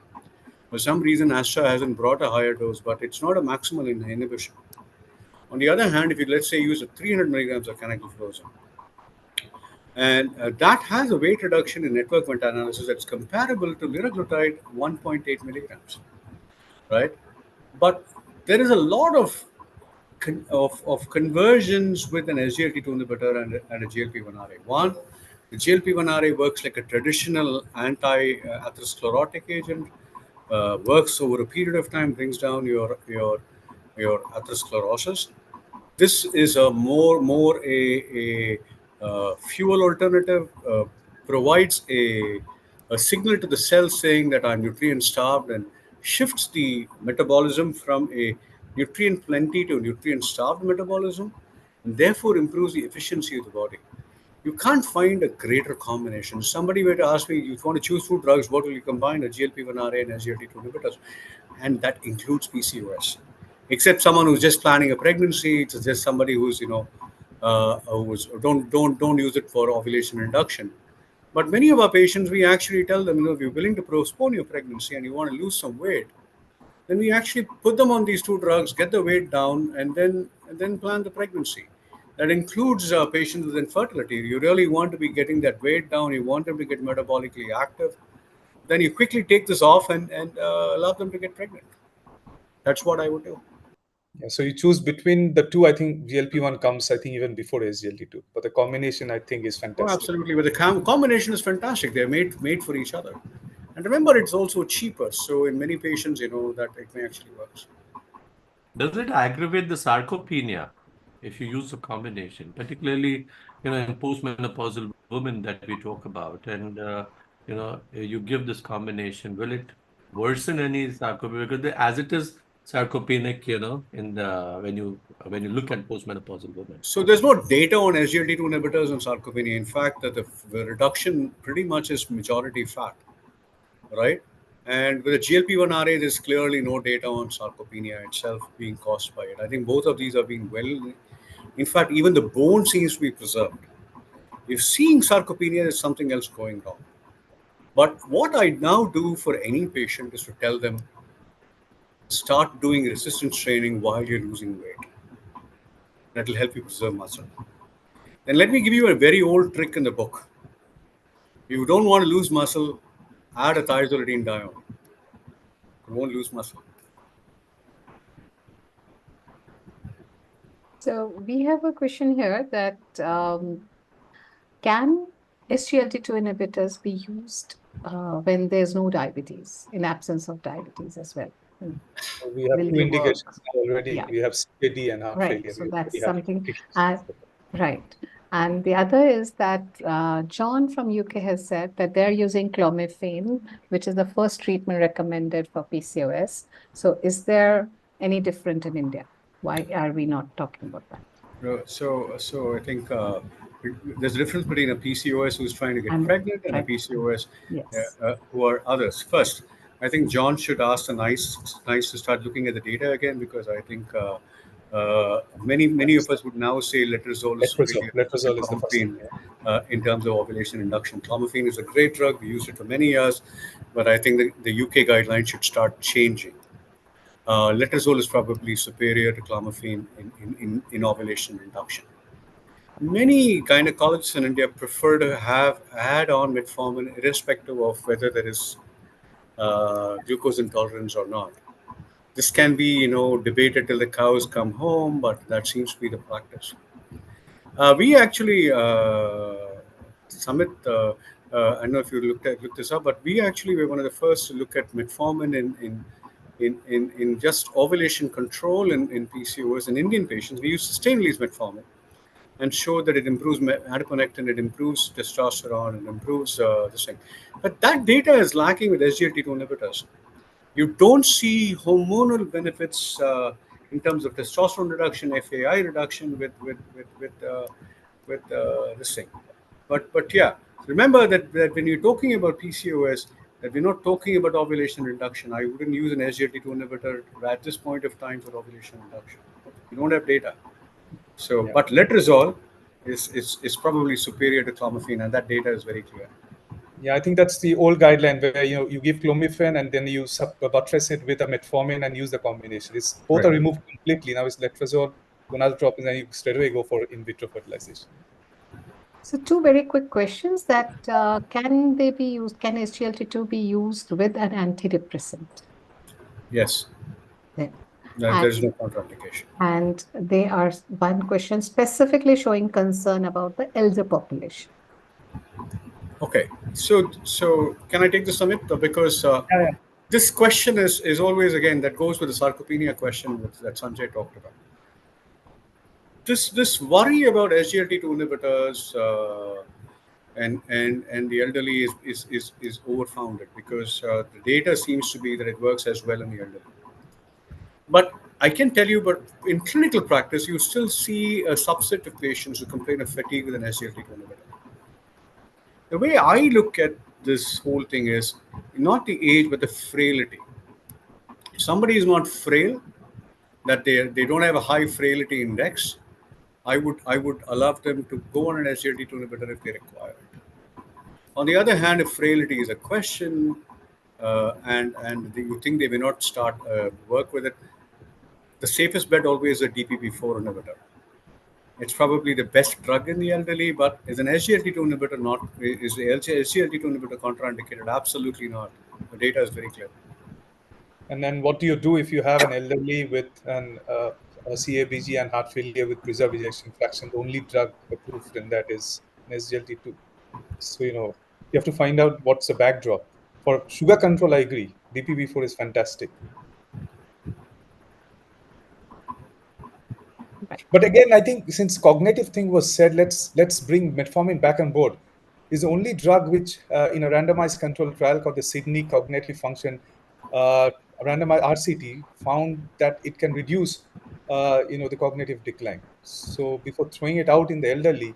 S2: For some reason, Astra hasn't brought a higher dose, but it's not a maximal inhibition. On the other hand, if you, let's say, use a 300 milligrams of canagliflozin, and that has a weight reduction in network meta-analysis that's comparable to liraglutide 1.8 milligrams, right? But there is a lot of conversions with an SGLT2 inhibitor and a GLP-1 RA. One, the GLP-1 RA works like a traditional anti-atherosclerotic agent, works over a period of time, brings down your atherosclerosis. This is a more a fuel alternative, provides a signal to the cell saying that I'm nutrient starved, and shifts the metabolism from a nutrient plenty to nutrient starved metabolism, and therefore improves the efficiency of the body. You can't find a greater combination. Somebody were to ask me, you want to choose two drugs, what will you combine? A GLP-1 RA and SGLT2 inhibitors, and that includes PCOS. Except someone who's just planning a pregnancy, it's just somebody who's who's don't use it for ovulation induction. But many of our patients, we actually tell them, if you're willing to postpone your pregnancy and you want to lose some weight, then we actually put them on these two drugs, get the weight down, and then plan the pregnancy. That includes patients with infertility. You really want to be getting that weight down. You want them to get metabolically active. Then you quickly take this off and allow them to get pregnant. That's what I would do.
S5: Yeah, so you choose between the two. I think GLP-1 comes, I think, even before SGLT2. But the combination, I think, is
S2: Oh,
S5: fantastic.
S2: absolutely. But the combination is fantastic. They're made for each other. And remember, it's also cheaper. So in many patients, that it may actually work.
S1: Does it aggravate the sarcopenia if you use a combination, particularly, in postmenopausal women that we talk about, and you give this combination, will it worsen any sarcopenia? Because as it is sarcopenic, in the when you look at postmenopausal women.
S2: So there's no data on SGLT2 inhibitors and sarcopenia. In fact, that the reduction pretty much is majority fat, right? And with the GLP-1 RA, there's clearly no data on sarcopenia itself being caused by it. I think both of these are being well. In fact, even the bone seems to be preserved. If seeing sarcopenia, there's something else going wrong. But what I now do for any patient is to tell them, start doing resistance training while you're losing weight. That will help you preserve muscle. And let me give you a very old trick in the book. If you don't want to lose muscle, add a thiazolidinedione. You won't lose muscle.
S3: So we have a question here that can SGLT2 inhibitors be used when there's no diabetes, in absence of diabetes as well?
S5: We have
S3: Will
S5: two
S3: they
S5: indications
S3: work?
S5: already.
S3: Yeah.
S5: We have CKD and heart
S3: Right.
S5: failure.
S3: So
S5: We
S3: that's
S5: already have
S3: something.
S5: indications.
S3: Right. And the other is that John from UK has said that they're using clomiphene, which is the first treatment recommended for PCOS. So is there any different in India? Why are we not talking about that?
S2: So I think there's a difference between a PCOS who's trying to get
S3: And
S2: pregnant and a
S3: right.
S2: PCOS
S3: Yes.
S2: who are others. First, I think John should ask the nice to start looking at the data again, because I think many of us would now say letrozole is superior to
S5: Letrozole is the first
S2: clomiphene
S5: thing. Yeah.
S2: in terms of ovulation induction. Clomiphene is a great drug. We used it for many years, but I think the UK guidelines should start changing. Letrozole is probably superior to clomiphene in ovulation induction. Many gynecologists in India prefer to have add-on metformin, irrespective of whether there is glucose intolerance or not. This can be, debated till the cows come home, but that seems to be the practice. We actually, Samit, I don't know if you looked this up, but we actually were one of the first to look at metformin in just ovulation control in PCOS in Indian patients. We use sustained release metformin and showed that it improves adiponectin, it improves testosterone, it improves this thing. But that data is lacking with SGLT2 inhibitors. You don't see hormonal benefits in terms of testosterone reduction, FAI reduction with this thing. But yeah, remember that when you're talking about PCOS, that we're not talking about ovulation reduction. I wouldn't use an SGLT2 inhibitor at this point of time for ovulation reduction. You don't have data. So, but letrozole is probably superior to clomiphene, and that data is very clear.
S5: Yeah, I think that's the old guideline where you give clomiphene and then you buttress it with a metformin and use the combination. It's both are removed completely. Now it's letrozole, gonadotropin, and you straight away go for in vitro fertilization.
S3: So two very quick questions that can they be used? Can SGLT2 be used with an antidepressant?
S2: Yes.
S3: Then.
S2: There is no contraindication.
S3: And they are one question specifically showing concern about the elder population.
S2: Okay, so can I take this, Samit? Because this question is always, again, that goes with the sarcopenia question that Sanjay talked about. This worry about SGLT2 inhibitors and the elderly is overfounded, because the data seems to be that it works as well in the elderly. But I can tell you, but in clinical practice, you still see a subset of patients who complain of fatigue with an SGLT2 inhibitor. The way I look at this whole thing is not the age, but the frailty. If somebody is not frail, that they don't have a high frailty index, I would allow them to go on an SGLT2 inhibitor if they require it. On the other hand, if frailty is a question and you think they may not start work with it, the safest bet always is a DPP4 inhibitor. It's probably the best drug in the elderly, but is an SGLT2 inhibitor not? Is the SGLT2 inhibitor contraindicated? Absolutely not. The data is very clear.
S5: And then what do you do if you have an elderly with an CABG and heart failure with preserved ejection fraction. The only drug approved in that is an SGLT2. So, you have to find out what's the backdrop. For sugar control, I agree. DPP4 is fantastic.
S3: Right.
S5: But again, I think since cognitive thing was said, let's bring metformin back on board. Is the only drug which, in a randomized controlled trial called the Sydney Cognitive Function uh, randomized RCT, found that it can reduce, the cognitive decline. So before throwing it out in the elderly,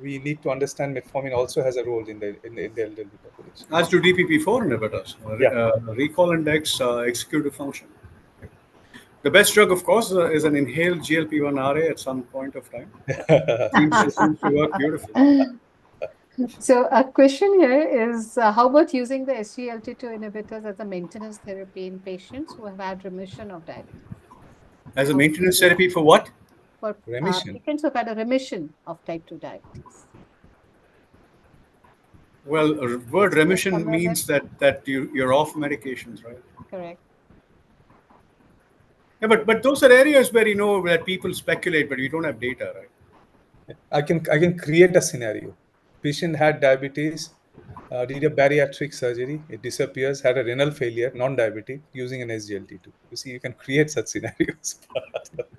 S5: we need to understand metformin also has a role in the elderly population.
S2: As do DPP4 inhibitors,
S5: Yeah.
S2: recall index, executive function. The best drug, of course, is an inhaled GLP-1 RA at some point of time. Seems to work beautifully.
S3: So a question here is, how about using the SGLT2 inhibitors as a maintenance therapy in patients who have had remission of diabetes?
S2: As a
S3: How
S2: maintenance
S3: would you
S2: therapy for what?
S3: for
S5: Remission.
S3: patients who have had a remission of type 2 diabetes?
S2: Well, word
S3: Yes,
S2: remission
S3: some of
S2: means that you're off medications, right?
S3: Correct.
S2: Yeah, but those are areas where that people speculate, but we don't have data, right?
S5: I can create a scenario. Patient had diabetes, did a bariatric surgery, it disappears, had a renal failure, non-diabetic, using an SGLT2. You see, you can create such scenarios.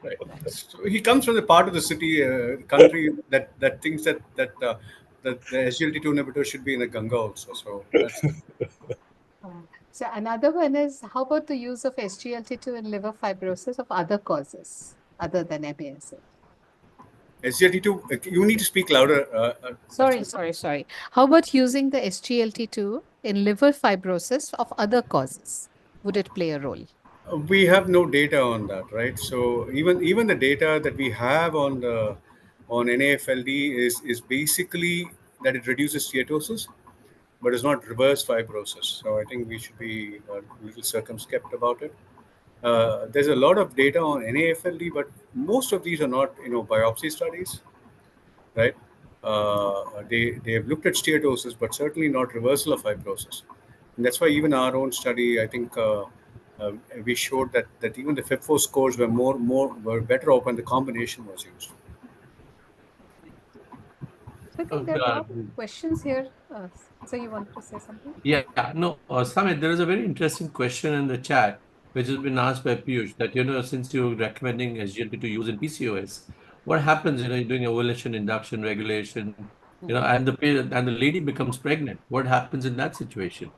S2: Right. So he comes from the part of the country that thinks that the SGLT2 inhibitor should be in the Ganga also. So that's
S3: So another one is, how about the use of SGLT2 in liver fibrosis of other causes other than MASH?
S2: SGLT2. You need to speak louder.
S3: Sorry. How about using the SGLT2 in liver fibrosis of other causes? Would it play a role?
S2: We have no data on that, right? So even the data that we have on NAFLD is basically that it reduces steatosis, but it's not reverse fibrosis. So I think we should be a little circumspect about it. There's a lot of data on NAFLD, but most of these are not biopsy studies, right? They have looked at steatosis, but certainly not reversal of fibrosis. And that's why even our own study, I think, we showed that even the FIB-4 scores were better off when the combination was used.
S3: So I think there are a lot of questions here. So you wanted to say something?
S1: Yeah, no, Samit, there is a very interesting question in the chat, which has been asked by Piyush that, since you're recommending SGLT to use in PCOS, what happens, you're doing ovulation, induction, regulation, and the lady becomes pregnant. What happens in that situation?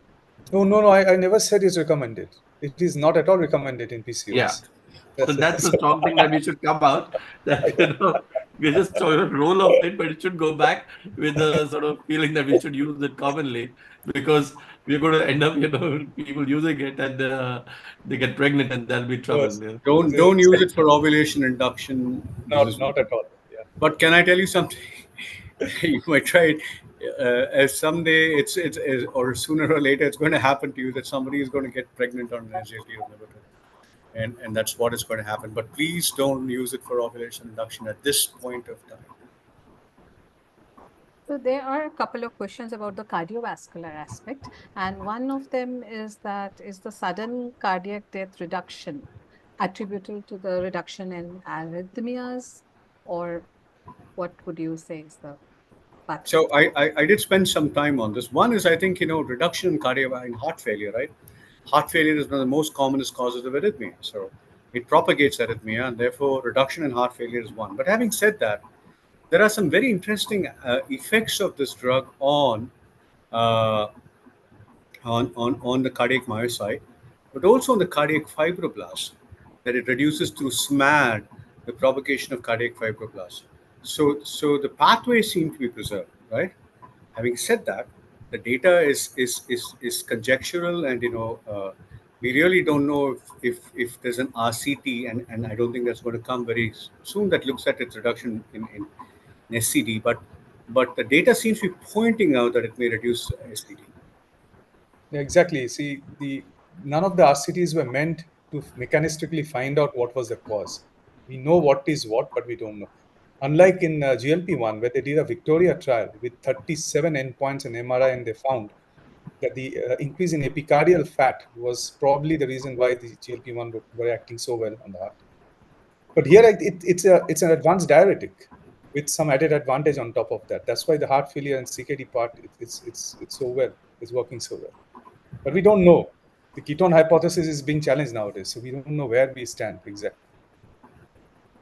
S5: No, I never said it's recommended. It is not at all recommended in
S1: Yeah.
S5: PCOS.
S1: So that's a strong thing that we should come out that, we just sort of roll of it, but it should go back with a sort of feeling that we should use it commonly because we're going to end up, people using it and they get pregnant and that'll be trouble.
S5: Yes.
S1: Yeah.
S2: Don't use it for ovulation induction. This is
S5: Not at all. Yeah.
S2: But can I tell you something? You might try it. As someday or sooner or later it's going to happen to you that somebody is going to get pregnant on an SGLT inhibitor, and that's what is going to happen. But please don't use it for ovulation induction at this point of time.
S3: So there are a couple of questions about the cardiovascular aspect, and one of them is that is the sudden cardiac death reduction attributable to the reduction in arrhythmias, or what would you say is the pathway?
S2: So I did spend some time on this. One is, I think, reduction in heart failure, right? Heart failure is one of the most commonest causes of arrhythmia. So it propagates arrhythmia, and therefore reduction in heart failure is one. But having said that, there are some very interesting effects of this drug uh, on the cardiac myocyte, but also on the cardiac fibroblast, that it reduces through SMAD the propagation of cardiac fibroblast. So the pathways seem to be preserved, right? Having said that, the data is conjectural, and we really don't know if there's an RCT, and I don't think that's going to come very soon, that looks at its reduction in SCD, but the data seems to be pointing out that it may reduce SCD.
S5: Yeah, exactly. See, none of the RCTs were meant to mechanistically find out what was the cause. We know what is what, but we don't know. Unlike in GLP-1, where they did a Victoria trial with 37 endpoints in MRI, and they found that the increase in epicardial fat was probably the reason why the GLP-1 were acting so well on the heart. But here it's an advanced diuretic with some added advantage on top of that. That's why the heart failure and CKD part it's so well, it's working so well. But we don't know. The ketone hypothesis is being challenged nowadays, so we don't know where we stand exactly.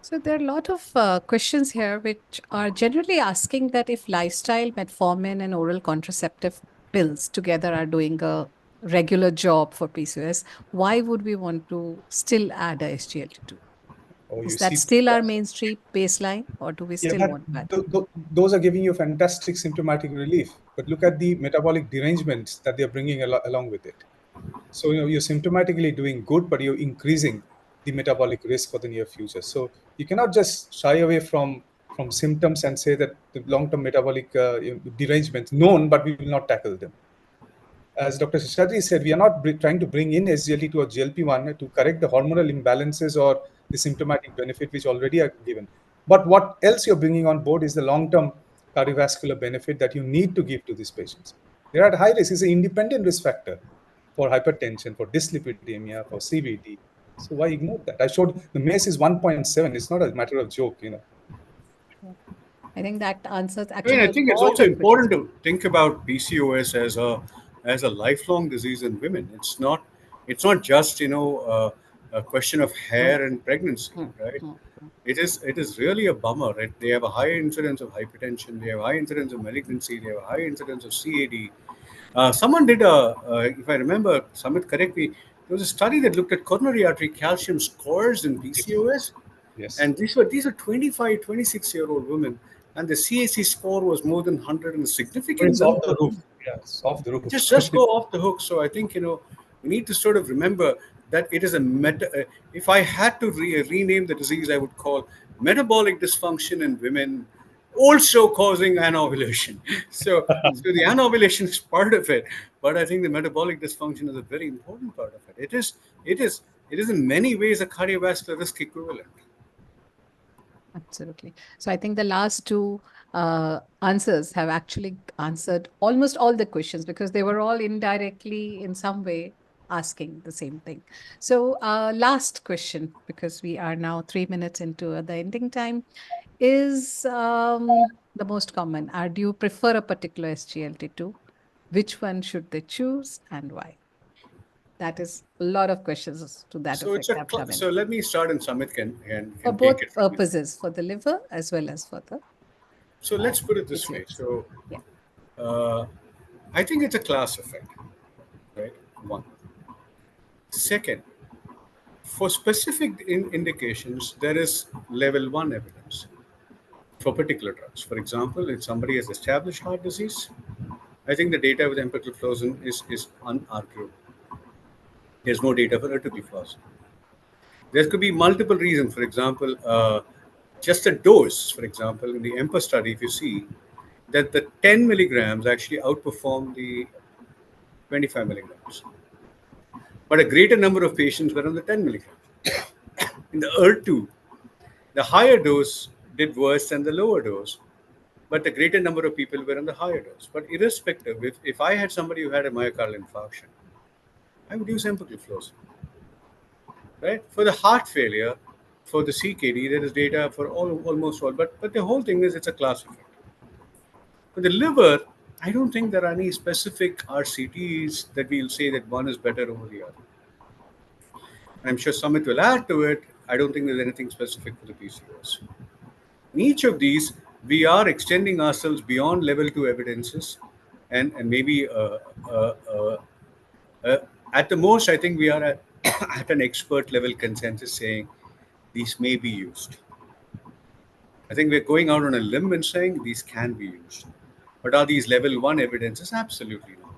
S3: So there are a lot of questions here which are generally asking that if lifestyle, metformin, and oral contraceptive pills together are doing a regular job for PCOS, why would we want to still add a SGLT2?
S5: Or
S3: Is
S5: you
S3: that
S5: see,
S3: still our mainstream baseline, or do we
S5: yeah,
S3: still want that?
S5: those are giving you fantastic symptomatic relief. But look at the metabolic derangements that they're bringing along with it. So you're symptomatically doing good, but you're increasing the metabolic risk for the near future. So you cannot just shy away from symptoms and say that the long-term metabolic derangements known, but we will not tackle them. As Dr. Seshadri said, we are not trying to bring in SGLT2 or GLP-1 to correct the hormonal imbalances or the symptomatic benefit which already are given. But what else you're bringing on board is the long-term cardiovascular benefit that you need to give to these patients. They're at high risk. It's an independent risk factor for hypertension, for dyslipidemia, for CVD. So why ignore that? I showed the MACE is 1.7. It's not a matter of joke,
S3: I think that answers
S2: I mean,
S3: actually
S2: I
S3: a
S2: think it's
S3: lot
S2: also
S3: of questions.
S2: important to think about PCOS as a lifelong disease in women. It's not just a question of
S3: Mm,
S2: hair and pregnancy,
S3: mm,
S2: right?
S3: mm, mm.
S2: It is really a bummer, right? They have a high incidence of hypertension, they have high incidence of malignancy, they have a high incidence of CAD. Someone did if I remember, Samit, correct me. There was a study that looked at coronary artery calcium scores in PCOS,
S5: Yes.
S2: and these were 25, 26-year-old women, and the CAC score was more than 100 and a
S5: But
S2: significant
S5: it's off
S2: number.
S5: the roof. Yeah, it's off the roof.
S2: Just go off the hook. So I think we need to sort of remember that it is a meta. If I had to rename the disease, I would call metabolic dysfunction in women also causing anovulation. So the anovulation is part of it, but I think the metabolic dysfunction is a very important part of it. It is in many ways a cardiovascular risk equivalent.
S3: Absolutely. So I think the last two answers have actually answered almost all the questions because they were all indirectly in some way asking the same thing. So last question, because we are now 3 minutes into the ending time, is the most common. Do you prefer a particular SGLT2? Which one should they choose and why? That is a lot of questions to that
S2: So
S3: effect have come in.
S2: so let me start, and Samit can
S3: For
S2: take it
S3: both
S2: from here.
S3: purposes, for the liver as well as for the
S2: So let's put it this way.
S3: PCOS.
S2: So
S3: Yeah.
S2: uh, I think it's a class effect, right? One. Second, for specific indications, there is level one evidence for particular drugs. For example, if somebody has established heart disease, I think the data with empagliflozin is unarguable. There's no data for ertugliflozin. There could be multiple reasons. For example, just a dose. For example, in the EMPA study, if you see that the 10 milligrams actually outperform the 25 milligrams, but a greater number of patients were on the 10 milligrams. In the ER2, the higher dose did worse than the lower dose, but the greater number of people were on the higher dose. But irrespective, if I had somebody who had a myocardial infarction, I would use empagliflozin. Right? For the heart failure, for the CKD, there is data for almost all, but the whole thing is it's a class effect. For the liver, I don't think there are any specific RCTs that we'll say that one is better over the other. And I'm sure Samit will add to it. I don't think there's anything specific for the PCOS. In each of these, we are extending ourselves beyond level 2 evidences, and maybe uh, at the most, I think we are at, at an expert level consensus saying these may be used. I think we're going out on a limb and saying these can be used. But are these level 1 evidences? Absolutely not.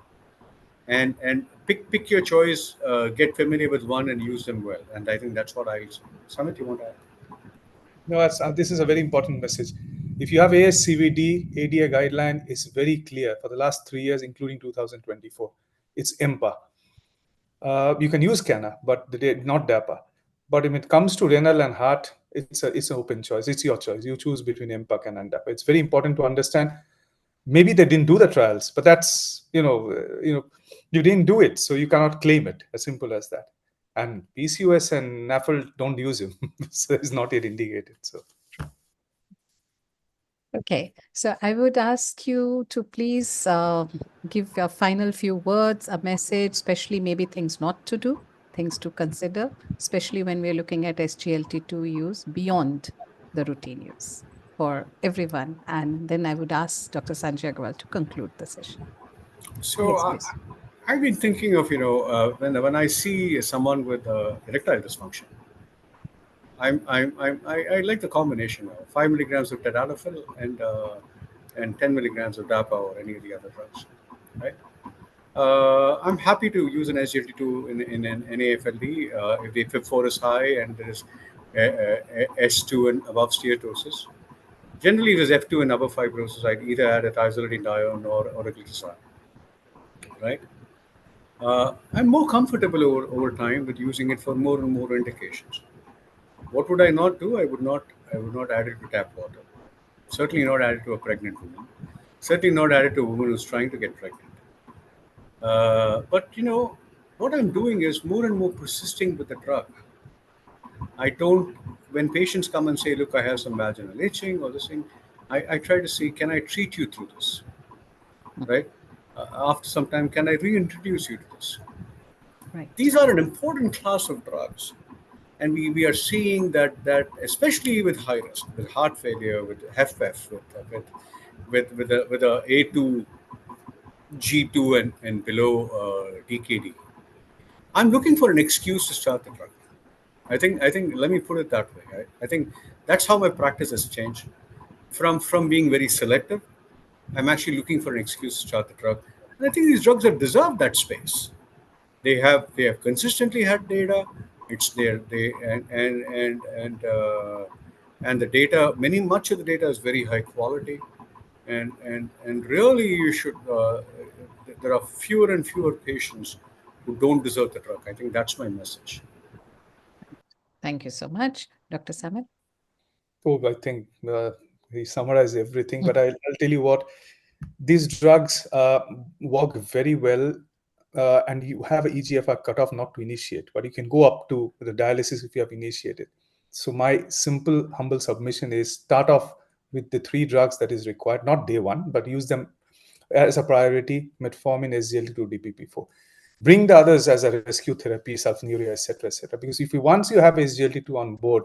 S2: And pick your choice, get familiar with one and use them well. And I think that's what I'll say. Samit, you want to add?
S5: No, this is a very important message. If you have ASCVD, ADA guideline is very clear for the last 3 years, including 2024. It's EMPA. You can use CANA, but not DAPA. But when it comes to renal and heart, it's an open choice. It's your choice. You choose between EMPA, CANA, and DAPA. It's very important to understand. Maybe they didn't do the trials, but that's you didn't do it, so you cannot claim it. As simple as that. And PCOS and NAFL don't use him, so it's not yet indicated. So.
S3: Okay, so I would ask you to please give your final few words, a message, especially maybe things not to do, things to consider, especially when we're looking at SGLT2 use beyond the routine use for everyone. And then I would ask Dr. Sanjay Agarwal to conclude the session.
S2: So
S3: Yes, please.
S2: I've been thinking of, when I see someone with erectile dysfunction, I like the combination of 5 milligrams of tadalafil and 10 milligrams of DAPA or any of the other drugs, right? I'm happy to use an SGLT2 in an NAFLD if the FIB4 is high and there is S2 and above steatosis. Generally, if there's F2 and above fibrosis, I'd either add a thiazolidinedione or a glycoside, right? I'm more comfortable over time with using it for more and more indications. What would I not do? I would not add it to tap water. Certainly not add it to a pregnant woman. Certainly not add it to a woman who's trying to get pregnant. But what I'm doing is more and more persisting with the drug. I don't. When patients come and say, "Look, I have some vaginal itching or this thing," I try to see, can I treat you through this? Right? After some time, can I reintroduce you to this?
S3: Right.
S2: These are an important class of drugs, and we are seeing that especially with high risk, with heart failure, with HFpEF, with a A2, G2 and below DKD. I'm looking for an excuse to start the drug. I think let me put it that way. I think that's how my practice has changed. From being very selective, I'm actually looking for an excuse to start the drug. And I think these drugs have deserved that space. They have consistently had data. It's there. And the data, much of the data is very high quality, and really you should. There are fewer and fewer patients who don't deserve the drug. I think that's my message.
S3: Thank you so much. Dr. Samit?
S5: Oh, I think he summarized everything, but I'll tell you what, these drugs work very well, and you have an EGFR cutoff not to initiate, but you can go up to the dialysis if you have initiated. So my simple, humble submission is start off with the 3 drugs that is required, not day one, but use them as a priority: metformin, SGLT2, DPP4. Bring the others as a rescue therapy, sulfonylurea, etc., etc. Because once you have SGLT2 on board,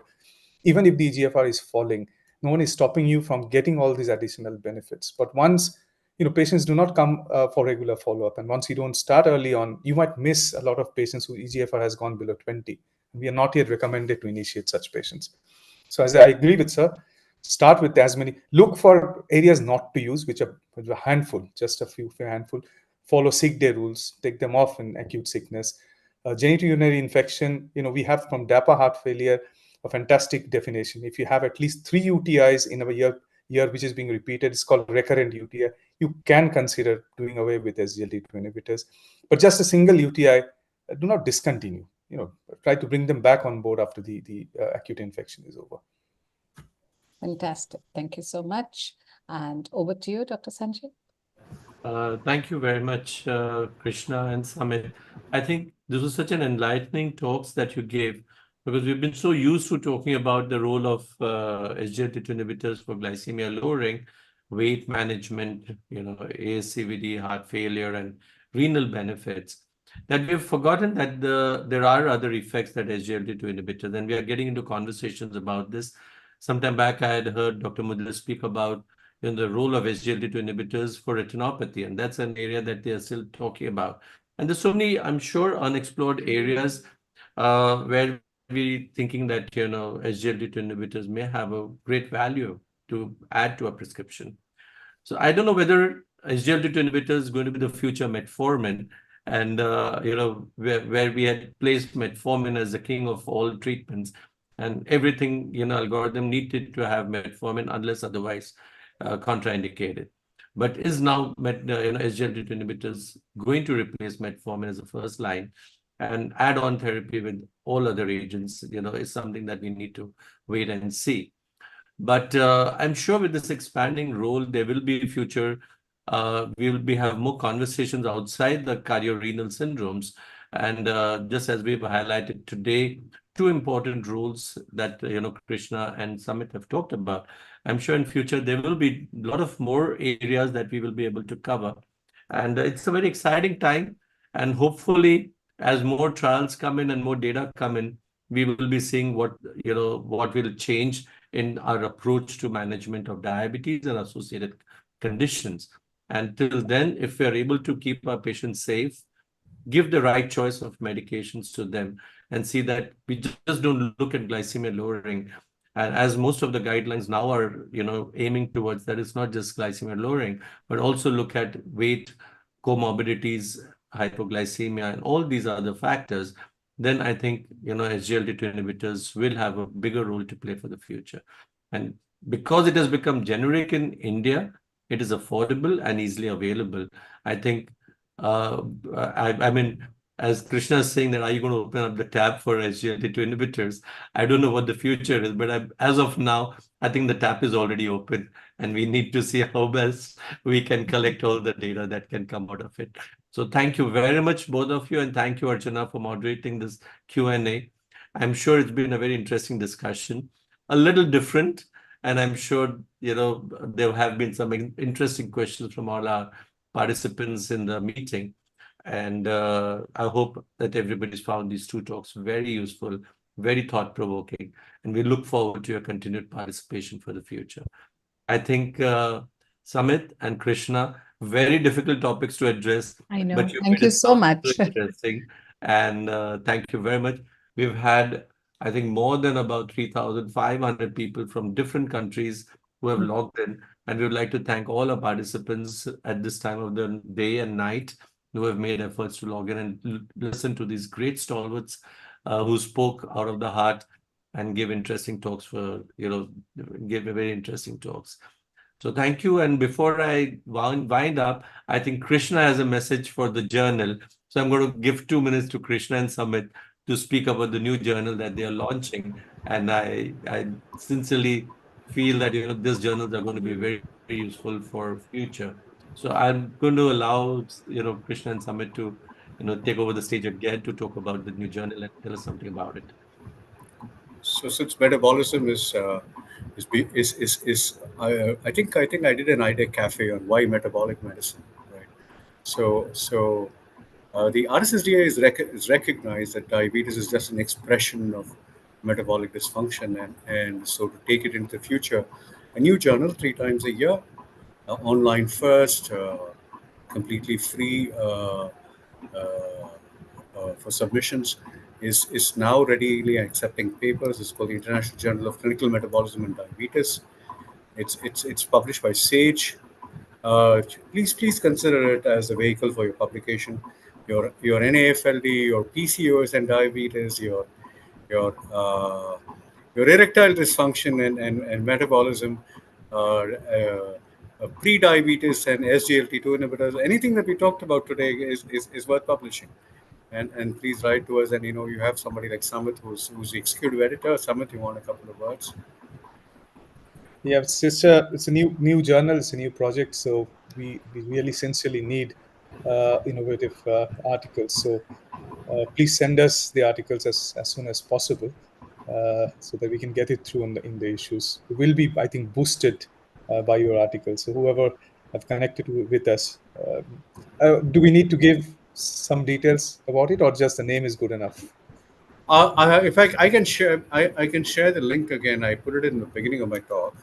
S5: even if the EGFR is falling, no one is stopping you from getting all these additional benefits. But once patients do not come for regular follow-up, and once you don't start early on, you might miss a lot of patients whose EGFR has gone below 20. We are not yet recommended to initiate such patients. So as I agree with sir, start with as many. Look for areas not to use, which are a handful, just a few handful. Follow sick day rules. Take them off in acute sickness. Genitourinary infection. We have from DAPA heart failure a fantastic definition. If you have at least 3 UTIs in a year which is being repeated, it's called recurrent UTI. You can consider doing away with SGLT2 inhibitors. But just a single UTI, do not discontinue. Try to bring them back on board after the acute infection is over.
S3: Fantastic. Thank you so much. And over to you, Dr. Sanjay.
S1: Thank you very much, Krishna and Samit. I think this was such an enlightening talks that you gave, because we've been so used to talking about the role of SGLT2 inhibitors for glycemia lowering, weight management, ASCVD, heart failure, and renal benefits, that we've forgotten that there are other effects that SGLT2 inhibitors, and we are getting into conversations about this. Sometime back, I had heard Dr. Mudler speak about the role of SGLT2 inhibitors for retinopathy, and that's an area that they are still talking about. And there's so many, I'm sure, unexplored areas where we're thinking that SGLT2 inhibitors may have a great value to add to a prescription. So I don't know whether SGLT2 inhibitor is going to be the future metformin, and where we had placed metformin as the king of all treatments, and everything algorithm needed to have metformin unless otherwise contraindicated. But is now SGLT2 inhibitors going to replace metformin as a first line, and add-on therapy with all other agents is something that we need to wait and see. But I'm sure with this expanding role, there will be future, we will have more conversations outside the cardiorenal syndromes, And just as we've highlighted today, two important rules that Krishna and Samit have talked about. I'm sure in future there will be a lot of more areas that we will be able to cover, and it's a very exciting time. And hopefully, as more trials come in and more data come in, we will be seeing what will change in our approach to management of diabetes and associated conditions. And till then, if we are able to keep our patients safe, give the right choice of medications to them, and see that we just don't look at glycemia lowering. And as most of the guidelines now are, aiming towards that, it's not just glycemia lowering, but also look at weight, comorbidities, hypoglycemia, and all these other factors. Then I think, SGLT2 inhibitors will have a bigger role to play for the future. And because it has become generic in India, it is affordable and easily available. I think uh, I mean, as Krishna is saying that, are you going to open up the tap for SGLT2 inhibitors? I don't know what the future is, but as of now, I think the tap is already open, and we need to see how best we can collect all the data that can come out of it. So thank you very much, both of you, and thank you, Archana, for moderating this Q&A. I'm sure it's been a very interesting discussion, a little different, and I'm sure, there have been some interesting questions from all our participants in the meeting. And I hope that everybody's found these two talks very useful, very thought-provoking, and we look forward to your continued participation for the future. I think Samit and Krishna, very difficult topics to address,
S3: I know.
S1: but you
S3: Thank
S1: made
S3: you
S1: it
S3: so
S1: sound
S3: much.
S1: so interesting. And thank you very much. We've had, I think, more than about 3,500 people from different countries who have logged in. And we would like to thank all our participants at this time of the day and night who have made efforts to log in and listen to these great stalwarts who spoke out of the heart and give interesting talks give very interesting talks. So thank you. And before I wind up, I think Krishna has a message for the journal. So I'm going to give 2 minutes to Krishna and Samit to speak about the new journal that they are launching. And I sincerely feel that these journals are going to be very, very useful for future. So I'm going to allow Krishna and Samit to take over the stage again to talk about the new journal and tell us something about it.
S2: So since metabolism is I think I did an IDEC cafe on why metabolic medicine, right? So the RSSDA is recognized that diabetes is just an expression of metabolic dysfunction, and so to take it into the future, a new journal 3 times a year, online first, completely free for submissions, is now readily accepting papers. It's called the International Journal of Clinical Metabolism and Diabetes. It's published by Sage. Uh, please consider it as a vehicle for your publication. Your NAFLD, your PCOS and diabetes, your uh, your erectile dysfunction and metabolism, pre-diabetes and SGLT2 inhibitors. Anything that we talked about today is worth publishing. And please write to us. And you have somebody like Samit who's the executive editor. Samit, you want a couple of words?
S5: Yeah, it's a new journal, it's a new project, so we really sincerely need innovative articles. So please send us the articles as soon as possible, so that we can get it through in the issues. It will be, I think, boosted by your articles. So whoever have connected with us, do we need to give some details about it, or just the name is good enough?
S2: If I can share, I can share the link again. I put it in the beginning of my talk.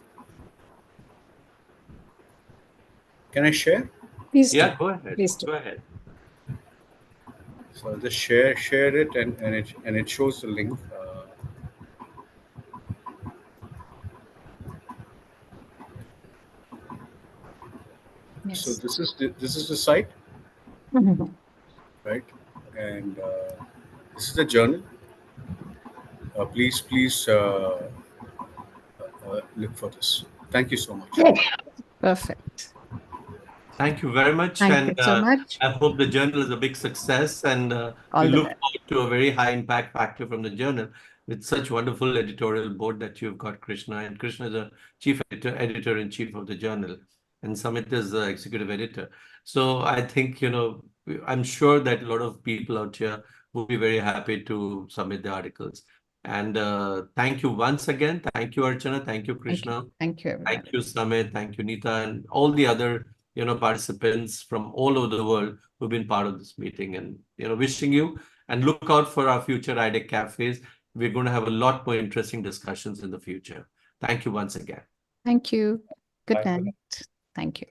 S2: Can I share?
S3: Please
S1: Yeah,
S3: do.
S1: go ahead.
S3: Please do.
S1: Go ahead.
S2: So I'll just share it, and it shows the link. So
S3: Yes.
S2: this is the site,
S3: Mhm.
S2: right? And this is the journal. Please look for this. Thank you so much.
S3: Perfect.
S1: Thank you very much.
S3: Thank
S1: And
S3: you so much.
S1: I hope the journal is a big success. And we
S3: All the
S1: look
S3: best.
S1: forward to a very high impact factor from the journal with such wonderful editorial board that you've got, Krishna. And Krishna is the chief editor in chief of the journal. And Samit is the executive editor. So I think, I'm sure that a lot of people out here we'll be very happy to submit the articles. And thank you once again. Thank you, Archana. Thank you, Krishna.
S3: Thank you, everyone.
S1: Thank you, Samit. Thank you, Nita, and all the other, participants from all over the world who've been part of this meeting. And, wishing you, and look out for our future IDEC cafes. We're going to have a lot more interesting discussions in the future. Thank you once again.
S6: Thank you. Good
S5: Bye for now.
S6: night. Thank you.